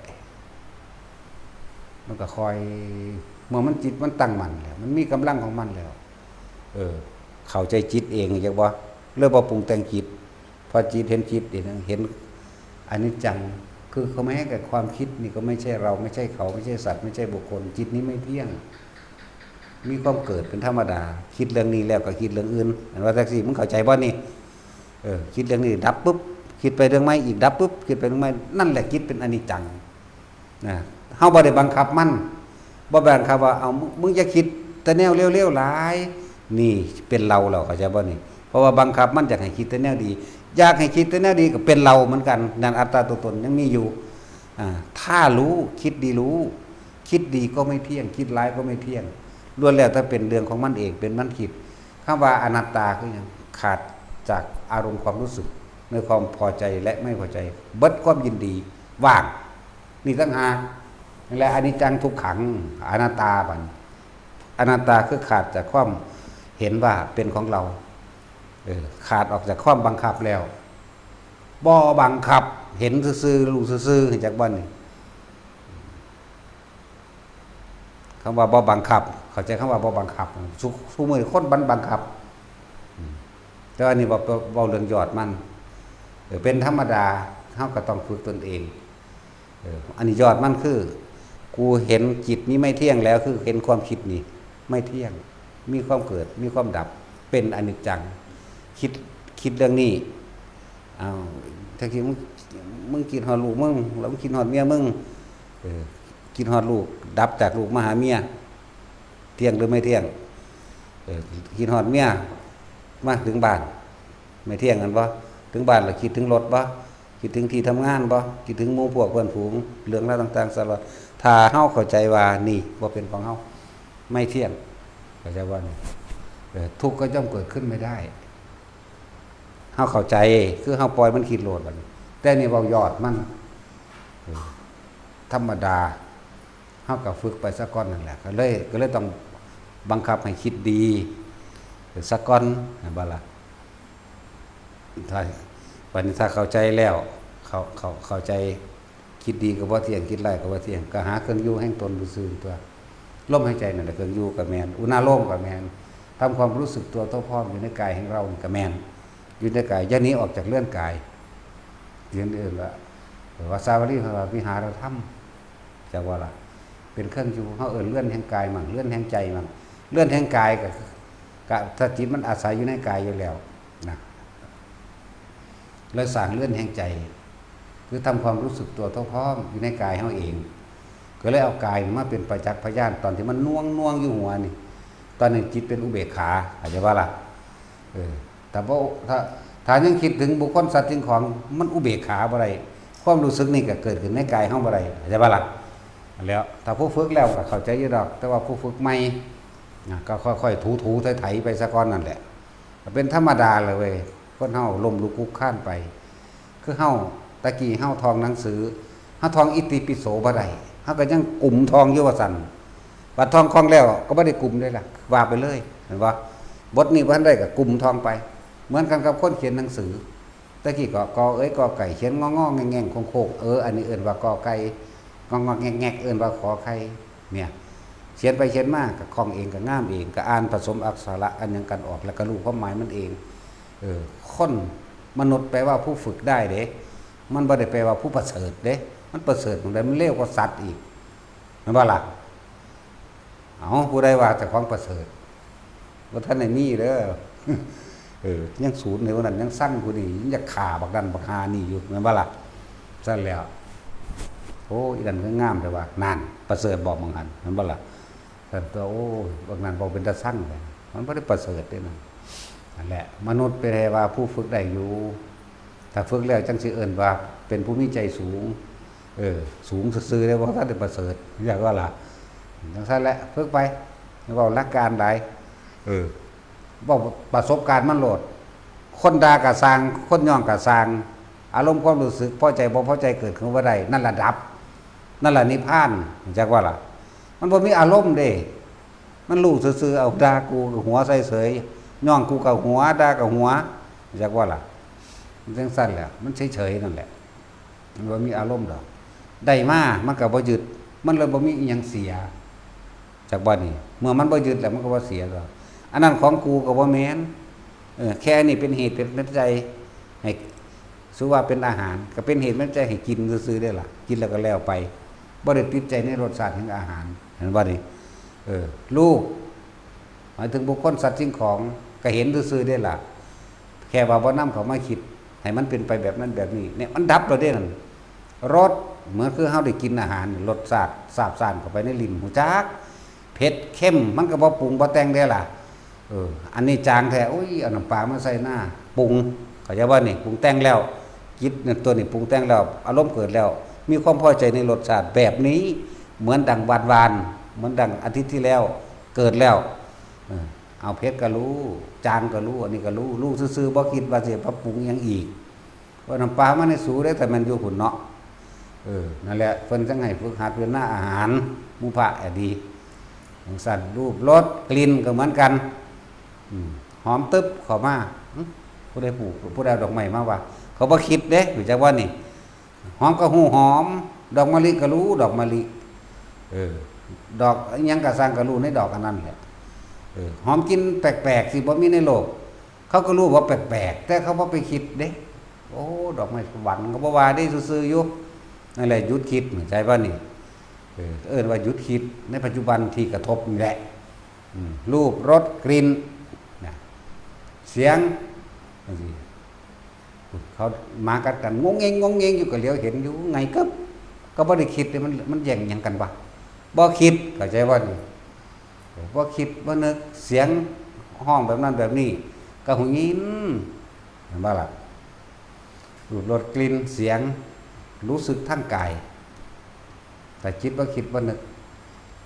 มันก็คอยเมื่อมันจิตมันตั้งมั่นแล้วมันมีกำลังของมันแล้วเข้าใจจิตเองจังบ่เริ่มบ่ปรุงแต่งจิตพอจิตเห็นจิตเห็นอนิจจังคือเขาไม่ให้กับความคิดนี่ก็ไม่ใช่เราไม่ใช่เขาไม่ใช่สัตว์ไม่ใช่บุคคลจิตนี้ไม่เที่ยงมีความเกิดเป็นธรรมดาคิดเรื่องนี้แล้วก็คิดเรื่องอื่นเห็นว่าแท็กซี่มึงเข้าใจบ่นี่คิดเรื่องนี้ดับปุ๊บคิดไปเรื่องใหม่อีกดับปุ๊บคิดไปเรื่องใหม่นั่นแหละจิตเป็นอนิจจังนะเฮาบ่ได้บังคับมันบ่บังคับว่าเอามึงอย่าคิดแต่แนวเร็วๆหลายนี่เป็นเราแล้วเข้าใจบ่นี่เพราะว่าบังคับมันอยากให้คิดแต่แนวดีอยากให้คิดแต่แนวดีก็เป็นเราเหมือนกันนั่นอัตตาตัวตนยังมีอยู่ถ้ารู้คิดดีรู้คิดดีก็ไม่เที่ยงคิดร้ายก็ไม่เที่ยงล้วนแล้วถ้าเป็นเรื่องของมันเองเป็นมันคิดคำว่าอนัตตาคือหยังขาดจากอารมณ์ความรู้สึกในความพอใจและไม่พอใจเบิดความยินดีว่างนี่ตั้งหากนี่แหละอนิจจังทุกขังอนัตตาบัดอนัตตาคือขาดจากความเห็นว่าเป็นของเราขาดออกจากความบังคับแล้วบ่บังคับเห็นซื่อๆรู้ซื่อๆจากบ้านนี่คำว่าบ่บังคับเข้าใจคำว่าบ่บังคับทุกมื้อคนบังคับแต่อันนี้บ่เรื่องยอดมันเป็นธรรมดาเฮาก็ต้องฝึกตนเองอันนี้ยอดมันคือกูเห็นจิตนี้ไม่เที่ยงแล้วคือเห็นความคิดนี่ไม่เที่ยงมีความเกิดมีความดับเป็นอนิจจังคิดเรื่องนี้อ้าวถ้าคิดมึงกินฮอดลูกมึงแล้วมึงกินฮอดเมียมึงกินฮอดลูกดับจากลูกมาหาเมียเที่ยงหรือไม่เที่ยงกินฮอดเมียมาถึงบ้านไม่เที่ยงกันบ่ถึงบ้านแล้วคิดถึงรถบ่คิดถึงที่ทำงานบ่คิดถึงหมู่พวกเพื่อนฝูงเรื่องราวต่างๆสารพัดถ้าเฮาเข้าใจว่านี่บ่เป็นของเฮาไม่เที่ยงเข้าใจว่าทุกข์ก็ย่อมเกิดขึ้นไม่ได้เฮาเข้าใจคือเฮาปล่อยมันคิดโลดบัดนี้แต่นี่เว้ายอดมันธรรมดาเฮาก็ฝึกไปสักก้อนนั่นแหละก็เลยต้องบังคับให้คิดดีสักก้อนบ่ล่ะถ้าวันนี้ถ้าเข้าใจแล้วเข้าใจคิดดีก็บ่เที่ยงคิดร้ายก็บ่เที่ยงก็หาเครื่องอยู่แห่งตนซื่อๆตัวลมหายใจนั่นแหละเครื่องอยู่ก็แม่นอุณาโลมก็แม่นทำความรู้สึกตัวเท่าพร้อมอยู่ในกายของเราก็แม่นอยู่ในกายอย่าหนีออกจากเลื่อนกายเรื่องอื่นละว่าสาวรีพระวิหารธรรมจะว่าล่ะเป็นเครื่องอยู่เฮาเลื่อนแห่งกายมั่งเลื่อนแห่งใจมั่งเลื่อนแห่งกายก็ถ้าจิตมันอาศัยอยู่ในกายอยู่แล้วนะเลยสร้างเลื่อนแห่งใจคือทำความรู้สึกตัวเท่าพร้อมอยู่ในกายเฮาเองก็เลยเอากายมาเป็นประจักษ์พยานตอนที่มันน่วงอยู่หัวนี่ตอนนี้จิตเป็นอุเบกขาอาจจะว่าล่ะแต่ว่าถ้ายังคิดถึงบุคคลสัตว์สิ่งของมันอุเบกขาบ่ได้ความรู้สึกนี่ก็เกิดขึ้นในกายเฮาบ่ได้อาจจะว่าล่ะแล้วถ้าผู้ฝึกแล้วก็เข้าใจอยู่ดอกแต่ว่าผู้ฝึกใหม่ก็ค่อยๆถูๆไถๆไปซะก่อนนั่นแหละเป็นธรรมดาเลยเว้ยคนเฮาล้มลุกคลุกคลานไปคือเฮาตะกี้เฮาท่องหนังสือเฮาท่องอิติปิโสบ่ได้เฮาก็ยังกลุ่มท่องอยู่ว่าซั่นบัดท่องคล่องแล้วก็บ่ได้กลุ่มด้วยล่ะว่าไปเลยเห็นบ่บทนี้บ่ทันได้ก็กลุ่มท่องไปเหมือนกันกับคนเขียนหนังสือตะกี้ก็กอเอ้ยกอไก่เขียนงอๆแง่งๆโค้งๆอันนี้เอิ้นว่ากอไก่ก งอกๆแงกๆเอิ้นว่าขอไข่เนี่ยเขียนไปเขียนมาก็คล่องเองก็งามเองก็อ่านผสมอักษระอันหยังกันออกแล้วก็รู้ความหมายมันเองคนมนุษย์แปลว่าผู้ฝึกได้เด้มันบ่ได้แปลว่าผู้ประเสริฐเด้มันประเสริฐตรงใดมันเลวกว่าสัตว์อีกแม่นบ่ล่ะเอาผู้ใดว่าแต่ของประเสริฐบ่ทันได้มีเด้อยังศูนย์ในวันนั้นยังสั่งผู้นี้ยังจะฆ่าบักดันบักหานี่อยู่แม่นบ่ล่ะซั่นแล้วโอ้อีนั่นก็งามแต่ว่านั่นประเสริฐบอกบางอันแม่นบ่ล่ะแต่ตัวโอ้บางนั้นบอกเป็นตาสั่งเลยมันบ่ได้ประเสริฐเด้นั่นแหละมนุษย์เป็นไงว่าผู้ฝึกได้อยู่ถ้าฝึกแล้วจังสิเอิ้นว่าเป็นผู้มีใจสูงสูงซื่อๆได้บ่ทันได้ประเสริฐอยากว่าล่ะจังซั่นแหละฝึกไปเว้าหลักการใดเว้าประสบการณ์มันโลดคนด่าก็สร้างคนย่องก็สร้างอารมณ์ความรู้สึกพอใจบ่พอใจเกิดขึ้นบ่ได้นั่นล่ะดับนั่นล่ะนิพพานจักว่าล่ะมันบ่มีอารมณ์เด้มันรู้ซื่อๆเอาด่ากูก็หัวใส่เสยย่องกูก็หัวด่าก็หัวจักว่าล่ะมันจังซั่นแหละมันเฉยๆนั่นแหละมันบ่มีอารมณ์ดอกได้มามันก็บ่ยึดมันเลยบ่มีอีหยังเสียจากบ่นี่เมื่อมันบ่ยึดแล้วมันก็บ่เสียดอกอันนั้นของกูก็บ่แม่นแค่นี้เป็นเหตุเป็นปัจจัยให้สุว่าเป็นอาหารก็เป็นเหตุเป็นปัจจัยให้กินซื่อๆได้ล่ะกินแล้วก็แล้วไปบ่ได้ติดใจในรสชาติของอาหารเห็นบ่นี่ลูกหมายถึงบุคคลสัตว์สิ่งของก็เห็นซื่อๆได้ล่ะแค่ว่าบ่นำเขามาคิดให้มันเป็นไปแบบนั้นแบบนี้เนี่ยมันดับแล้วเด้นั่นรสเหมือนคือเฮาได้กินอาหารรสชาติซาบซ่านเข้าไปในลิ้นหูจักเผ็ดเข้มมันก็บ่ปรุงบ่แต่งได้ล่ะอันนี้จางแท้โอ้ยเอาน้ำปลามาใส่หน้าปรุงเข้าใจบ่นี่ปรุงแต่งแล้วจิตเนี่ยตัวนี้ปรุงแต่งแล้วอารมณ์เกิดแล้วมีความพอใจในรสชาติแบบนี้เหมือนดังวานเหมือนดังอาทิตย์ที่แล้วเกิดแล้วเอาเผ็ดก็รู้จางก็รู้อันนี้ก็รู้ซื่อๆบ่คิดว่าสิปรับปรุงหยังอีกเพราะน้ำปลามันให้สูได้แต่มันอยู่หุ่นเนาะนั่นแหละเพิ่นจังให้ฝึกหัดเรียนหน้าอาหารหมู่พระดีอย่างสั่นรูปรสกลิ่นก็เหมือนกันหอมตึ๊บเข้ามาผู้ใดปลูกผู้ใดเอาดอกไม้มาว่าเขาบ่คิดเด้รู้จักว่านี่หอมก็ฮู้หอมดอกมะลิก็รู้ดอกมะลิดอกหยังก็สร้างก็รู้ในดอกอันนั้นแหละหอมกินแปลกๆสิบ่มีในโลกเขาก็รู้ว่าแปลกๆแต่เขาบ่ไปคิดเด้โอ้ดอกไม้สวรรค์ก็บ่ว่าได้ซื่อๆอยู่นั่นแหละหยุดคิดเข้าใจป่ะนี่ว่าหยุดคิดในปัจจุบันที่กระทบนี่แหละรูปรสกลิ่นเสียงเขามากันงงเงงอยู่ก็เหลียวเห็นอยู่ไงก็บ่ได้คิดเลยมันแย่งหยังกันวะบ่คิดเข้าใจว่านี่บ่คิดบ่นึกเสียงห้องแบบนั้นแบบนี้ก็หูยินเห็นบ่ล่ะรูปรสกลิ่นเสียงรู้สึกทางกายแต่คิดว่าคิดว่านึก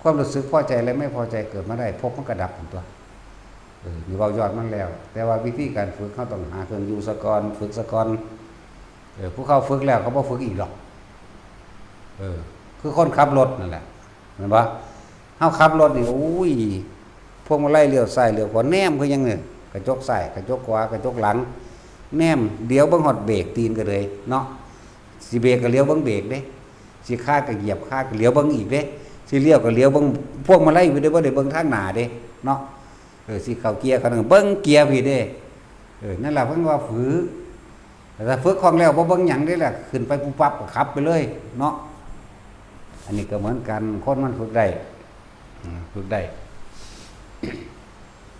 ความรู้สึกพอใจและไม่พอใจเกิดมาได้พบมันกระดับตัวนี่เว้ายอดมันแล้วแต่ว่าวิธีการฝึกเขาต้องหาเครื่องอยู่สะก่อนฝึกสะก่อนผู้เขาฝึกแล้วเขาบ่ฝึกอีกหรอกคือคนขับรถนั่นแหละเห็นปะเฮาขับรถนี่โอ้ยพวกมาไล่เลี้ยวซ้ายเลี้ยวขวาแนมคือยังเนี่ยกระจกซ้ายกระจกขวากระจกหลังแนมเดี๋ยวเบิ่งฮอดเบรกตีนก็เลยเนาะสิเบรกก็เลี้ยวเบิ่งเบรกเด้สิคาดก็เหยียบคาดก็เลี้ยวเบิ่งอีกเด้สิเลี้ยวก็เลี้ยวเบิ่งพวกมาไล่อยู่ได้บ่ได้เบิ่งทางหน้าเด้เนาะสิเข้าเกียร์เขานึงเบิ่งเกียร์พี่เด้นั่นล่ะเพิ่นว่าฝึกแต่ถ้าฝึกคล่องแล้วบ่เบิ่งหยังเด้ล่ะขึ้นไปปุ๊บปั๊บก็ขับไปเลยเนาะอันนี้ก็เหมือนกันคนมันฝึกได้ฝึกได้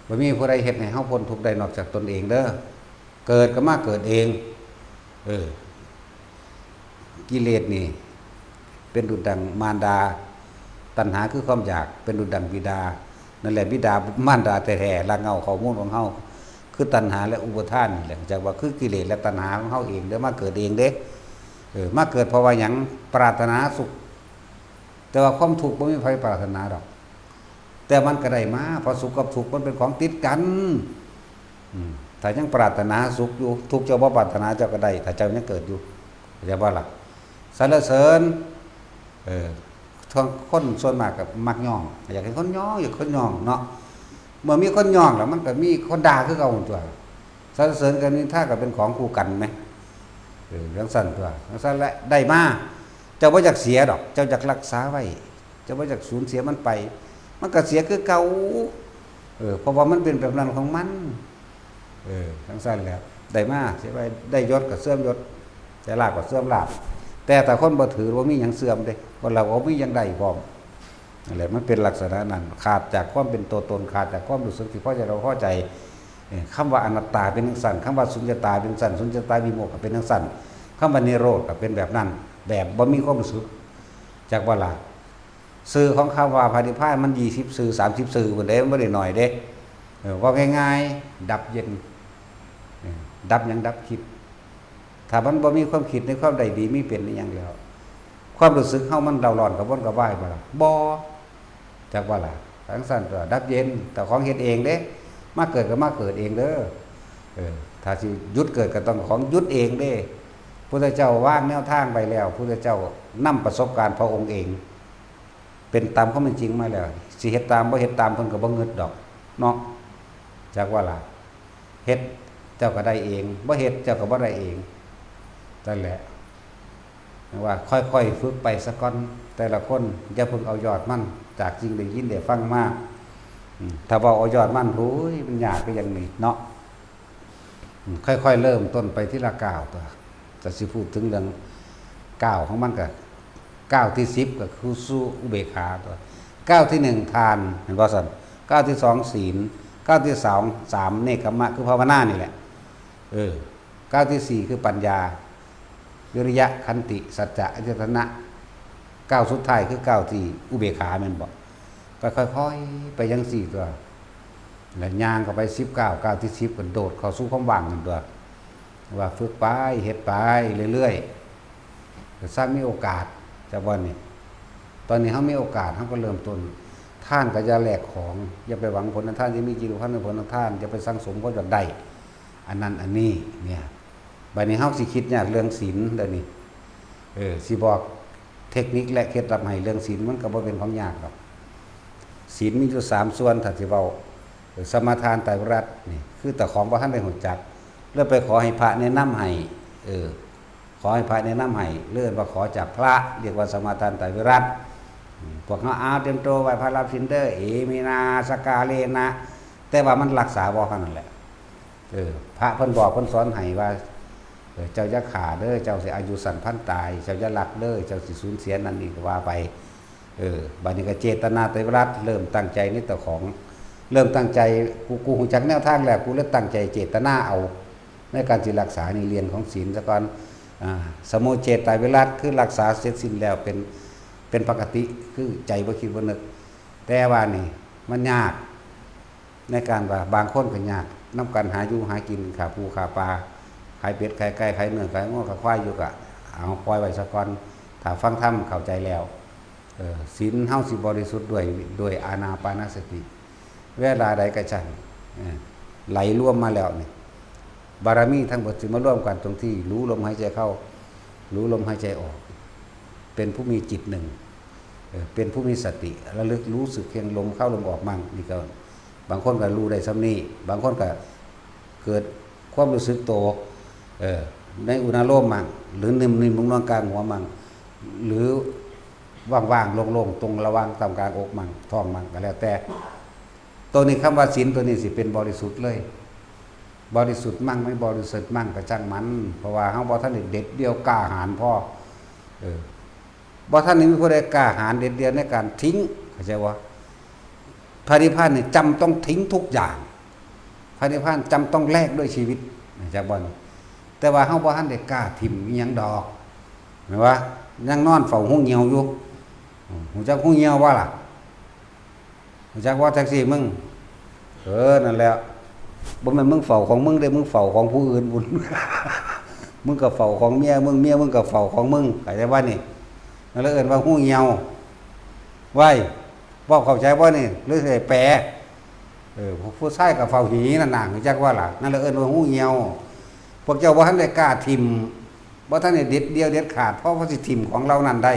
บ่มีผู้ใดเฮ็ดให้เฮาพ้นทุกข์ได้นอกจากตนเองเด้อเกิดก็มาเกิดเองกิเลสนี่เป็นดุจดังมารดาตัณหาคือความอยากเป็นดุจดังบิดานั่นแหละบิดามารดาแท้ๆละเงาข้อมูลของเฮาคือตัณหาและอุปทานนี่แหละจากว่าคือกิเลสและตัณหาของเฮาเองเด้อมาเกิดเองเด้มาเกิดเพราะว่าหยังปรารถนาสุขแต่ว่าความทุกข์บ่มีใครปรารถนาดอกแต่มันก็ได้มาเพราะสุขกับทุกข์มันเป็นของติดกันถ้ายังปรารถนาสุขอยู่ทุกข์เจ้าบ่ปรารถนาเจ้าก็ได้ถ้าเจ้ายังเกิดอยู่เข้าใจบ่ล่ะสรรเสริญคนส่วนมากก็มักย่องอยากให้คนย่องอยากคนย่องเนาะเมื่อมีคนย่องแล้วมันก็มีคนด่าคือเก่าตัวสรรเสริญกันนี่ถ้าก็เป็นของคู่กันมั้ยเรื่องสั่นตัวจังซั่นแหละได้มา เจ้าบ่อยากเสียดอกเจ้าอยากรักษาไว้เจ้าบ่อยากสูญเสียมันไปมันก็เสียคือเก่าเพราะว่ามันเป็นแบบนั้นของมันทั้งสั้นแล้วได้มาเสียไปได้ยศก็เสื่อมยศแต่ลาภก็เสื่อมลาภแต่คนบ่ถือว่ามีหยังเสื่อมเด้คนเราบ่มีหยังได้พร้อมนั่นแหละมันเป็นลักษณะนั้นขาดจากความเป็นตัวตนขาดจากความรู้สึกที่พอใจเราพอใจคำว่าอนัตตาเป็นจังซั่นคำว่าสุญญตาเป็นจังซั่นสุญญตาวิโมกข์ก็เป็นจังซั่นคำว่านิโรธก็เป็นแบบนั้นแบบบ่มีความรู้สึกจากว่าล่ะสื่อของคำว่าพระนิพพานมัน20สื่อ30สื่อพุ่นเด้มันบ่ได้น้อยเด้ว่าง่ายๆดับเย็นดับหยังดับคิดถ้ามันบ่มีความคิดในความใดดีมีเป็นในอย่างแล้วความรู้สึกเฮามันเดาร้อนกับวนกับว่ายบ่ล่ะบ่จักว่าล่ะทั้งสั้นตัวดับเย็นแต่ของเฮ็ดเองเด้มาเกิดก็มาเกิดเองเด้อถ้าสิหยุดเกิดก็ต้องของหยุดเองเด้พุทธเจ้าวางแนวทางไปแล้วพุทธเจ้านำประสบการณ์พระองค์เองเป็นตามความเป็นจริงมาแล้วสิเฮ็ดตามบ่เฮ็ดตามเพิ่นก็บ่งึดดอกเนาะจักว่าล่ะเฮ็ดเจ้าก็ได้เองบ่เฮ็ดเจ้าก็บ่ได้เองนั่นแหละว่าค่อยๆฝึกไปสักก่อนแต่ละคนอย่าเพิ่งเอายอดมันจากจริงได้ยินได้ฟังมาถ้าว่าเอายอดมันโอ้ยมันยากก็อย่างนี้เนาะค่อยๆเริ่มต้นไปที่ละก้าวตัวจะสิพูดถึงเรื่องก้าวของมันก็ก้าวที่10ก็คือสู้อุเบกขาตัวก้าวที่1ทานเห็นบ่ซั่นก้าวที่2ศีลก้าวที่3เนกขัมมะคือภาวนานี่แหละก้าวที่4คือปัญญาวิริยะขันติสัจจะอธิษฐานะก้าวสุดท้ายคือก้าวที่อุเบกขาแม่นบ่ก็ค่อยๆไปจังซี่ตัวแล้วย่างเข้าไป19ก้าวที่10ก็โดดเข้าสู่ความว่างนั่นตัวว่าฝึกไปเฮ็ดไปเรื่อยๆถ้ามีโอกาสจะบ่นี่ตอนนี้เฮามีโอกาสเฮาก็เริ่มต้นท่านก็อย่าแลกของอย่าไปหวังผลท่านที่มีจิตพันธ์ผลท่านอย่าไปสั่งสมก็อยากได้อันนั้นอันนี้เนี่ยบัดนี้เฮาสิคิดยากเรื่องศีลเดี๋ยวนี้สิบอกเทคนิคและเคล็ดลับให้เรื่องศีลมันก็บ่เป็นของยากหรอกศีลมีอยู่3ส่วนถ้าสิเว้าสมาทานไตรวิรัตนี่คือแต่ของบ่ทันได้รู้จักแล้วไปขอให้พระแนะนำให้ขอให้พระแนะนำให้เลื่อนว่าขอจากพระเรียกว่าสมาทานไตรวิรัตพวกเฮาเอาเตรียมตัวไว้พระรับศีลเด้อเอมินาสกาเลนะแต่ว่ามันรักษาบ่เท่านั้นแหละพระเพิ่นบอกเพิ่นสอนให้ว่าเจ้าอย่าฆ่าเด้อเจ้าสิอายุสั้นพันตายเจ้าอย่าลักเด้อเจ้าสิสูญเสียนั่นนี่ก็ว่าไปบัดนี้ก็เจตนาไตรรัตเริ่มตั้งใจในตัวของเริ่มตั้งใจกูฮู้จักแนวทางแล้วกูเลยตั้งใจเจตนาเอาในการสิรักษานี่เรียนของศีลซะก่อนสมุเจตไตรวิรัตคือรักษาเสร็จสิ้นแล้วเป็นปกติคือใจบ่คิดบ่นึกแต่ว่านี่มันยากในการว่าบางคนก็ยากนำกันหาอยู่หากินขาปูขาปลาขายเป็ดขายไก่ขายเนื้อขายง้อขายควายอยู่ก็เอาปล่อยไว้ซะก่อนถ้าฟังธรรมเข้าใจแล้วศีลเฮาสิบริสุทธิ์ด้วยอานาปานสติเวลาใดก็ช่างไหลรวมมาแล้วนี่บารมีทั้งหมดสิมาร่วมกันตรงที่รู้ลมหายใจเข้ารู้ลมหายใจออกเป็นผู้มีจิตหนึ่งเป็นผู้มีสติระลึกรู้สึกเพียงลมเข้าลมออกมั่งนี่ก็บางคนก็รู้ได้ซ้ำนี้บางคนก็เกิดความรู้สึกโตในอุณาโลมมั่งหรือนิ่มๆตรงกลางหัวมั่งหรือว่างๆโล่งๆตรงระหว่างตามกลางอกมั่งท้องมั่งก็แล้วแต่ตัวนี้คำว่าศีลตัวนี้สิเป็นบริสุทธิ์เลยบริสุทธิ์มั่งไม่บริสุทธิ์มั่งก็ช่างมันเพราะว่าเฮาบ่ทันได้เด็ดเดียวกล้าหาญพอบ่ทันนี้มีผู้ใดกล้าหาญเด็ดเดียวในการทิ้งเข้าใจบ่พระนิพพานนี่จำต้องทิ้งทุกอย่างพระนิพพานจำต้องแลกด้วยชีวิตจากบ่แต่ว่าเฮาบ่ทันได้กล้าทิ่มอีหยังดอกแม่นว่ายังนอนเฝ้าหูเหี่ยวอยู่หูจักหูเหี่ยวว่าล่ะหูจักว่าแท็กซี่มึงนั่นแหละบ่แม่นมึงเฝ้าของมึงได้มึงเฝ้าของผู้อื่นบุญ มึงก็เฝ้าของเมียมึงก็เฝ้าของมึงเข้าใจบ่นี่นั่นเลยเอิ้นว่าหูเหี่ยวไว้บ่เข้าใจบ่นี่หรือสิแปลผู้ชายก็เฝ้าหีนั่นน่ะหูจักว่าล่ะนั่นเลยเอิ้นว่าหูเหี่ยวพวกเจ้าบ่ทันได้กล้าทิ่มบ่ทันได้เด็ดเดียวเด็ดขาดเพราะว่าสิทิ่มของเรานั่นได้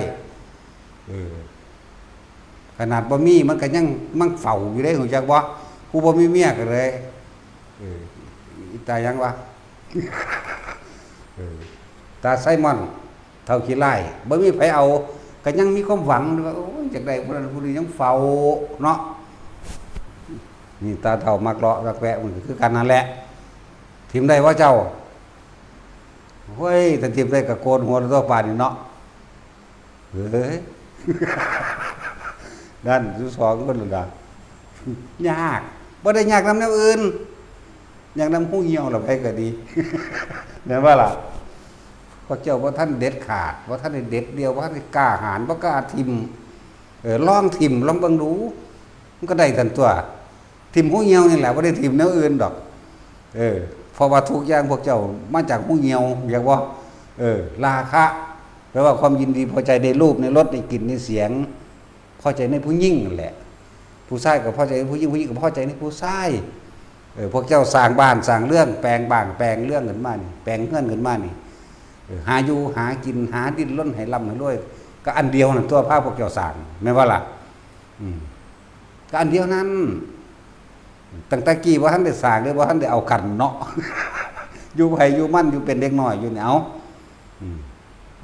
ขนาดบ่มีมันก็ยังมันเฝ้าอยู่ได้หูจักบ่ผู้บ่มีเมียก็เลยอีตายังวะตาไซมอนท ท่าขี้ไล่บ่มีไผเอาก็ยังมีความหวังว่าโอ้ยจากใดผู้นั้นผู้นี้ยังเฝ้าเนาะนี่ตาเฒ่ามักเลาะมักแวะมันก็คือกันนั่นแหละทิมได้ว่าเจ้าเฮ้ยถ้าทิมได้ก็โกนหัวตัวป่านนี่เนาะเฮ้ยนั่นสุสองคนละด่ายากบ่ได้ยากนำแนวอื่นอยากนำหู้เหี่ยวล่ะไปก็ดีแม่นว่าล่ะพวกเจ้าว่าท่านเด็ดขาดว่าท่านเด็ดเดียวว่าท่านกล้าหาญบ่กล้าทิมลองทิมลองเบิ่งดูมันก็ได้ทันตัวทิมหู้เหี่ยวนี่แหละบ่ได้ทิมแนวอื่นดอกเพราะว่าทุกอย่างพวกเจ้ามาจากหู้เหี่ยวเรียกว่าราคะแปลว่าความยินดีพอใจในรูปในรสในกลิ่นในเสียงพอใจในผู้หญิงนั่นแหละผู้ชายก็พอใจในผู้หญิงผู้หญิงก็พอใจในผู้ชายพวกเจ้าสร้างบ้านสร้างเรื่องแปลงบ้านแปลงเรื่องขึ้นมานี่แปลงเฮือนขึ้นมานี่หาอยู่หากินหาดิ้นรนให้ร่ำให้รวยก็อันเดียวนั่นตัวพาพวกเจ้าสร้างแม่นว่าล่ะก็อันเดียวนั้นตั้งแต่กี้ว่าท่านได้สร้างหรือว่าท่านได้เอากันเนาะอยู่ไผอยู่มั่นอยู่เป็นเด็กน้อยอยู่เนี่ยเอา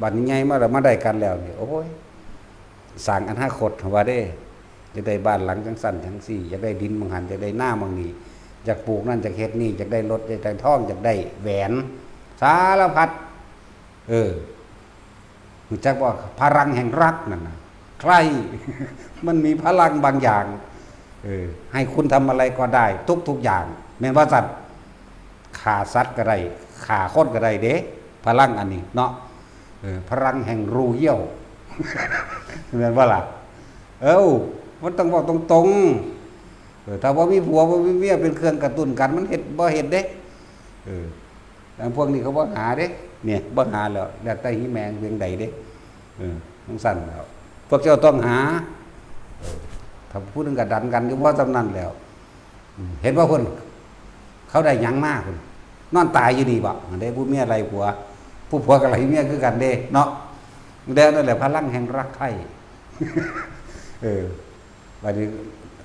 บัดนี้ไงมาได้กันแล้วนี่โอ้ยสร้างอนาคตว่าเด้จะได้บ้านหลังจังสั่นจังซี่อยากได้ดินบางหันอยากได้หน้าบางนี้อยากปลูกนั่นอยากเฮ็ดนี่อยากได้รถอยากได้ทองอยากได้แหวนสารพัดรู้จักว่าพลังแห่งรักนั่นน่ะใครมันมีพลังบางอย่างให้คุณทำอะไรก็ได้ทุกอย่างแม้ว่าสัตว์ฆ่าสัตว์ก็ได้ฆ่าคนก็ได้เด้พลังอันนี้เนาะพลังแห่งรูเยี่ยวแม่นว่าล่ะมันต้องบอกตรงๆถ้าว่ามีผัวว่ามีเมียเป็นเครื่องกระตุ้นกันมันเฮ็ดบ่เฮ็ดเด้แต่พวกนี้เขาบ่หาเด้เนี่ยบ่หาแล้วแต่หิแมงเพียงใดเด้ต้องสั่นแล้วพวกเจ้าต้องหาถ้าพูดถึงกระดันกันอยู่เพราะจำนั้นแล้วเห็นว่าคนเขาได้หยังมากคนนอนตายอยู่นี่บ่ได้ผู้เมียอะไรผัวผู้ผัวกับอะไรเมียคือกันเด้เนาะเด้นั่นแหละพลังแห่งรักใคร่บัดนี้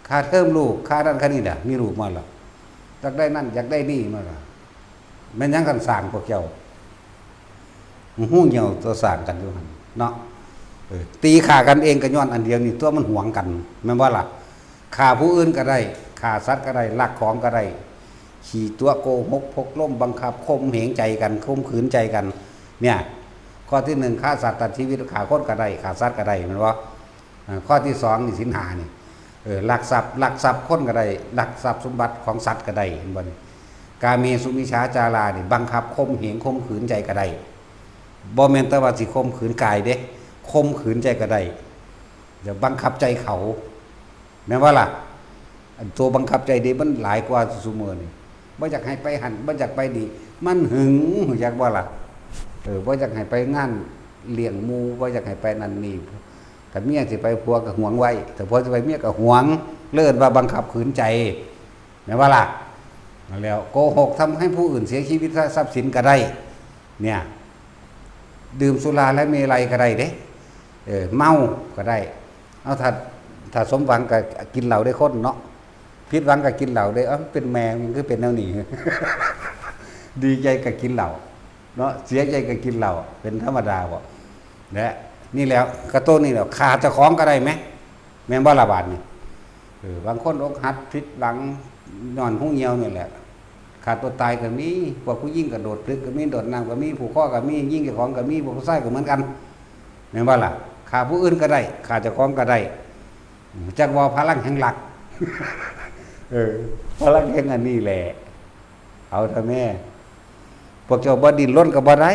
ค่าเทอมลูกค่าด้านค่านี่น่ะมีลูกมาแล้วอยากได้นั่นอยากได้นี่มาแล้วแม่นยังกันสร้างพวกเจ้าหู้เหี่ยวตัวสร้างกันอยู่หั่นเนาะตีฆ่ากันเองก็ย้อนอันเดียวนี่ตัวมันหวงกันแม่นว่าล่ะฆ่าผู้อื่นก็ได้ฆ่าสัตว์ก็ได้ลักของก็ได้ขี่ตัวโกหกพกล้มบังคับข่มเหงใจกันข่มขืนใจกันเนี่ยข้อที่1ฆ่าสัตว์ตัดชีวิตฆ่าคนก็ได้ฆ่าสัตว์ก็ได้แม่นบ่ข้อที่2นี่ศีล5นี่ลักทรัพย์คนก็ได้ลักทรัพย์สมบัติของสัตว์ก็ได้เห็นบ่นี่กาเมสุมิจฉาจารานี่บังคับข่มเหงข่มขืนใจก็ได้บ่แม่นแต่ว่าสิข่มขืนกายเด้ข่มขืนใจก็ได้เดี๋ยวบังคับใจเขาแม่นว่าล่ะตัวบังคับใจดีมันหลายกว่าซุมื้อนี่บ่อยากให้ไปหันบ่อยากไปดีมันหึงอยากว่าล่ะบ่อยากให้ไปงานเลี้ยงหมู่บ่อยากให้ไปนั่นนี่ถ้าเมียสิไปผัวก็หวงไว้ถ้าผัวสิไปเมียก็หวงเลิศว่าบังคับขืนใจแม่นว่าล่ะแล้วโกหกทำให้ผู้อื่นเสียชีวิตทรัพย์สินก็ได้เนี่ยดื่มสุราและเมลัยก็ได้เด้เมาก็ได้เอาถ้าสมหวังก็กินเหล้าได้คนเนาะผิดหวังก็กินเหล้าได้เป็นแมงมันคือเป็นแนวนี้ ดีใจก็กินเหล้าเนาะเสียใจก็กินเหล้าเป็นธรรมดาบ่นะนี่แล้วกระต้นนี่แล้วขาเจ้าของก็ได้ไหมแม่นบ่ละบาดนี่บางคนอกหักผิดหวังนอนหู้เหี่ยวนี่แหละขาดตัวตายก็มีพวกผู้หญิงกระโดดตึกก็มีโดดน้ำก็มีผูกคอก็มียิงเจ้าของก็มีพวกผู้ชายก็เหมือนกันแม่นบ่ล่ะขาผู้อื่นก็ได้ขาเจ้าของก็ได้จักว่าพลังแห่งหลักพลังแห่งอันนี้แหละเอาเถอะแม่พวกเจ้าบ่ดิ้นรนก็บ่ได้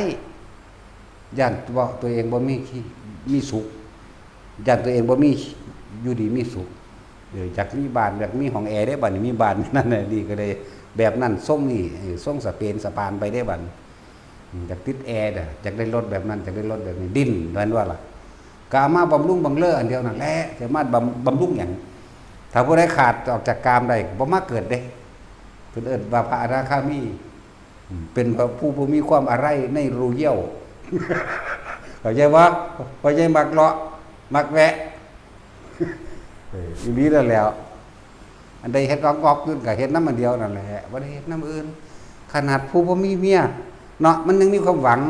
ย่านว่าตัวเองบ่มีสุขย่านตัวเองบ่มีอยู่ดีมีสุขจากมีบ้านแบบมีห้องแอร์ได้บัดนี้มีบ้านนั่นน่ะดีก็ได้แบบนั้นส่งนี่ส่งสเปนสปานไปได้บัดอยากติดแอร์อยากได้รถแบบนั้นอยากได้รถแบบนี้ดิ้นนั่นว่าล่ะกามาบำรุงบังเลออันเดียวนั่นแหละจะมาบำรุงหยังถ้าผู้ใดขาดออกจากกามได้บ่มาเกิดเด้เพิ่นเอิ้นว่าพระอนาคามีเป็นผู้มีความอะไรในรูเยี่ยวเข้าใจว่าเข้าใจมักเลาะมักแวะอยู่นี้แล้ว อันใดเฮ็ดออกๆขึ้นก็เฮ็ดน้ำมันเดียวนั่นแหละบ่ได้เฮ็ดน้ำอื่นขนาดผู้บ่มีเมียเนาะมันยังมีความหวัง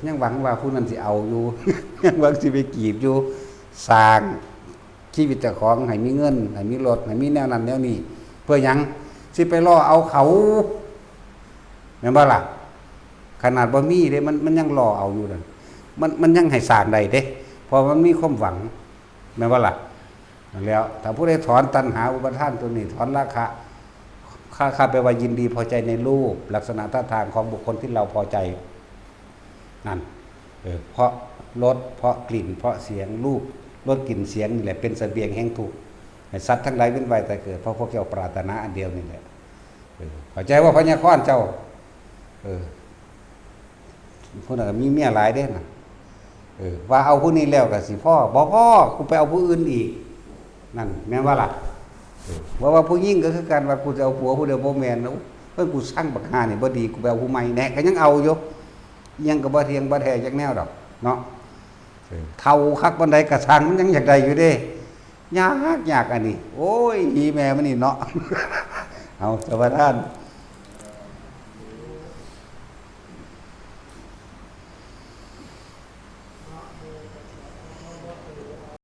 ยังหวังว่าผู้นั้นสิเอาอยู่ ยังหวังสิไปกีบอยู่สร้างชีวิตเจ้าของให้มีเงินให้มีรถให้มีแนวนั้นแนวนี้เพื่อหยังสิไปล่อเอาเขาแม่นบ่ล่ะขนาดบ่มีเด้มันยังล่อเอาอยู่นั่นมันยังให้สร้างได้เด้เพราะมันมีความหวังแม่นบ่ล่ะแล้วถ้าผู้ใดถอนตัณหาอุปทานตัวนี้ถอนราคะค่าแปลว่ายินดีพอใจในรูปลักษณะท่าทางของบุคคลที่เราพอใจนั่นเพราะรสเพราะกลิ่นเพราะเสียงรูปรสกลิ่นเสียงนี่แหละเป็นเสบียงแห่งทุกข์ให้สัตว์ทั้งหลายเว้นไว้แต่เกิดเพราะพวกเจ้าปรารถนาอันเดียวนี่แหละเข้าใจว่าพญาค้อนเจ้าผู้นั้นมีเมียหลายเด้น่ะว่าเอาผู้นี้แล้วก็สิพ่อบ่พ่อกูไปเอาผู้อื่นอีกนั่นแม่นว่าล่ะว่าผู้หญิงก็คือการว่ากูจะเอาผัวผู้เดียวบ่แม่นนะเพิ่นกูสร้างบักหานี่บ่ดีกูไปเอาผู้ใหม่แน่ก็ยังเอาอยู่ยังก็บ่เที่ยงบ่แท้จักแนวดอกเนาะเท่าคักบันไดกระสังมันยังอยากได้อยู่เด้ยากอันนี้โอ้ยอีแม่มันนี่เนาะเอาสวัสดีท่าน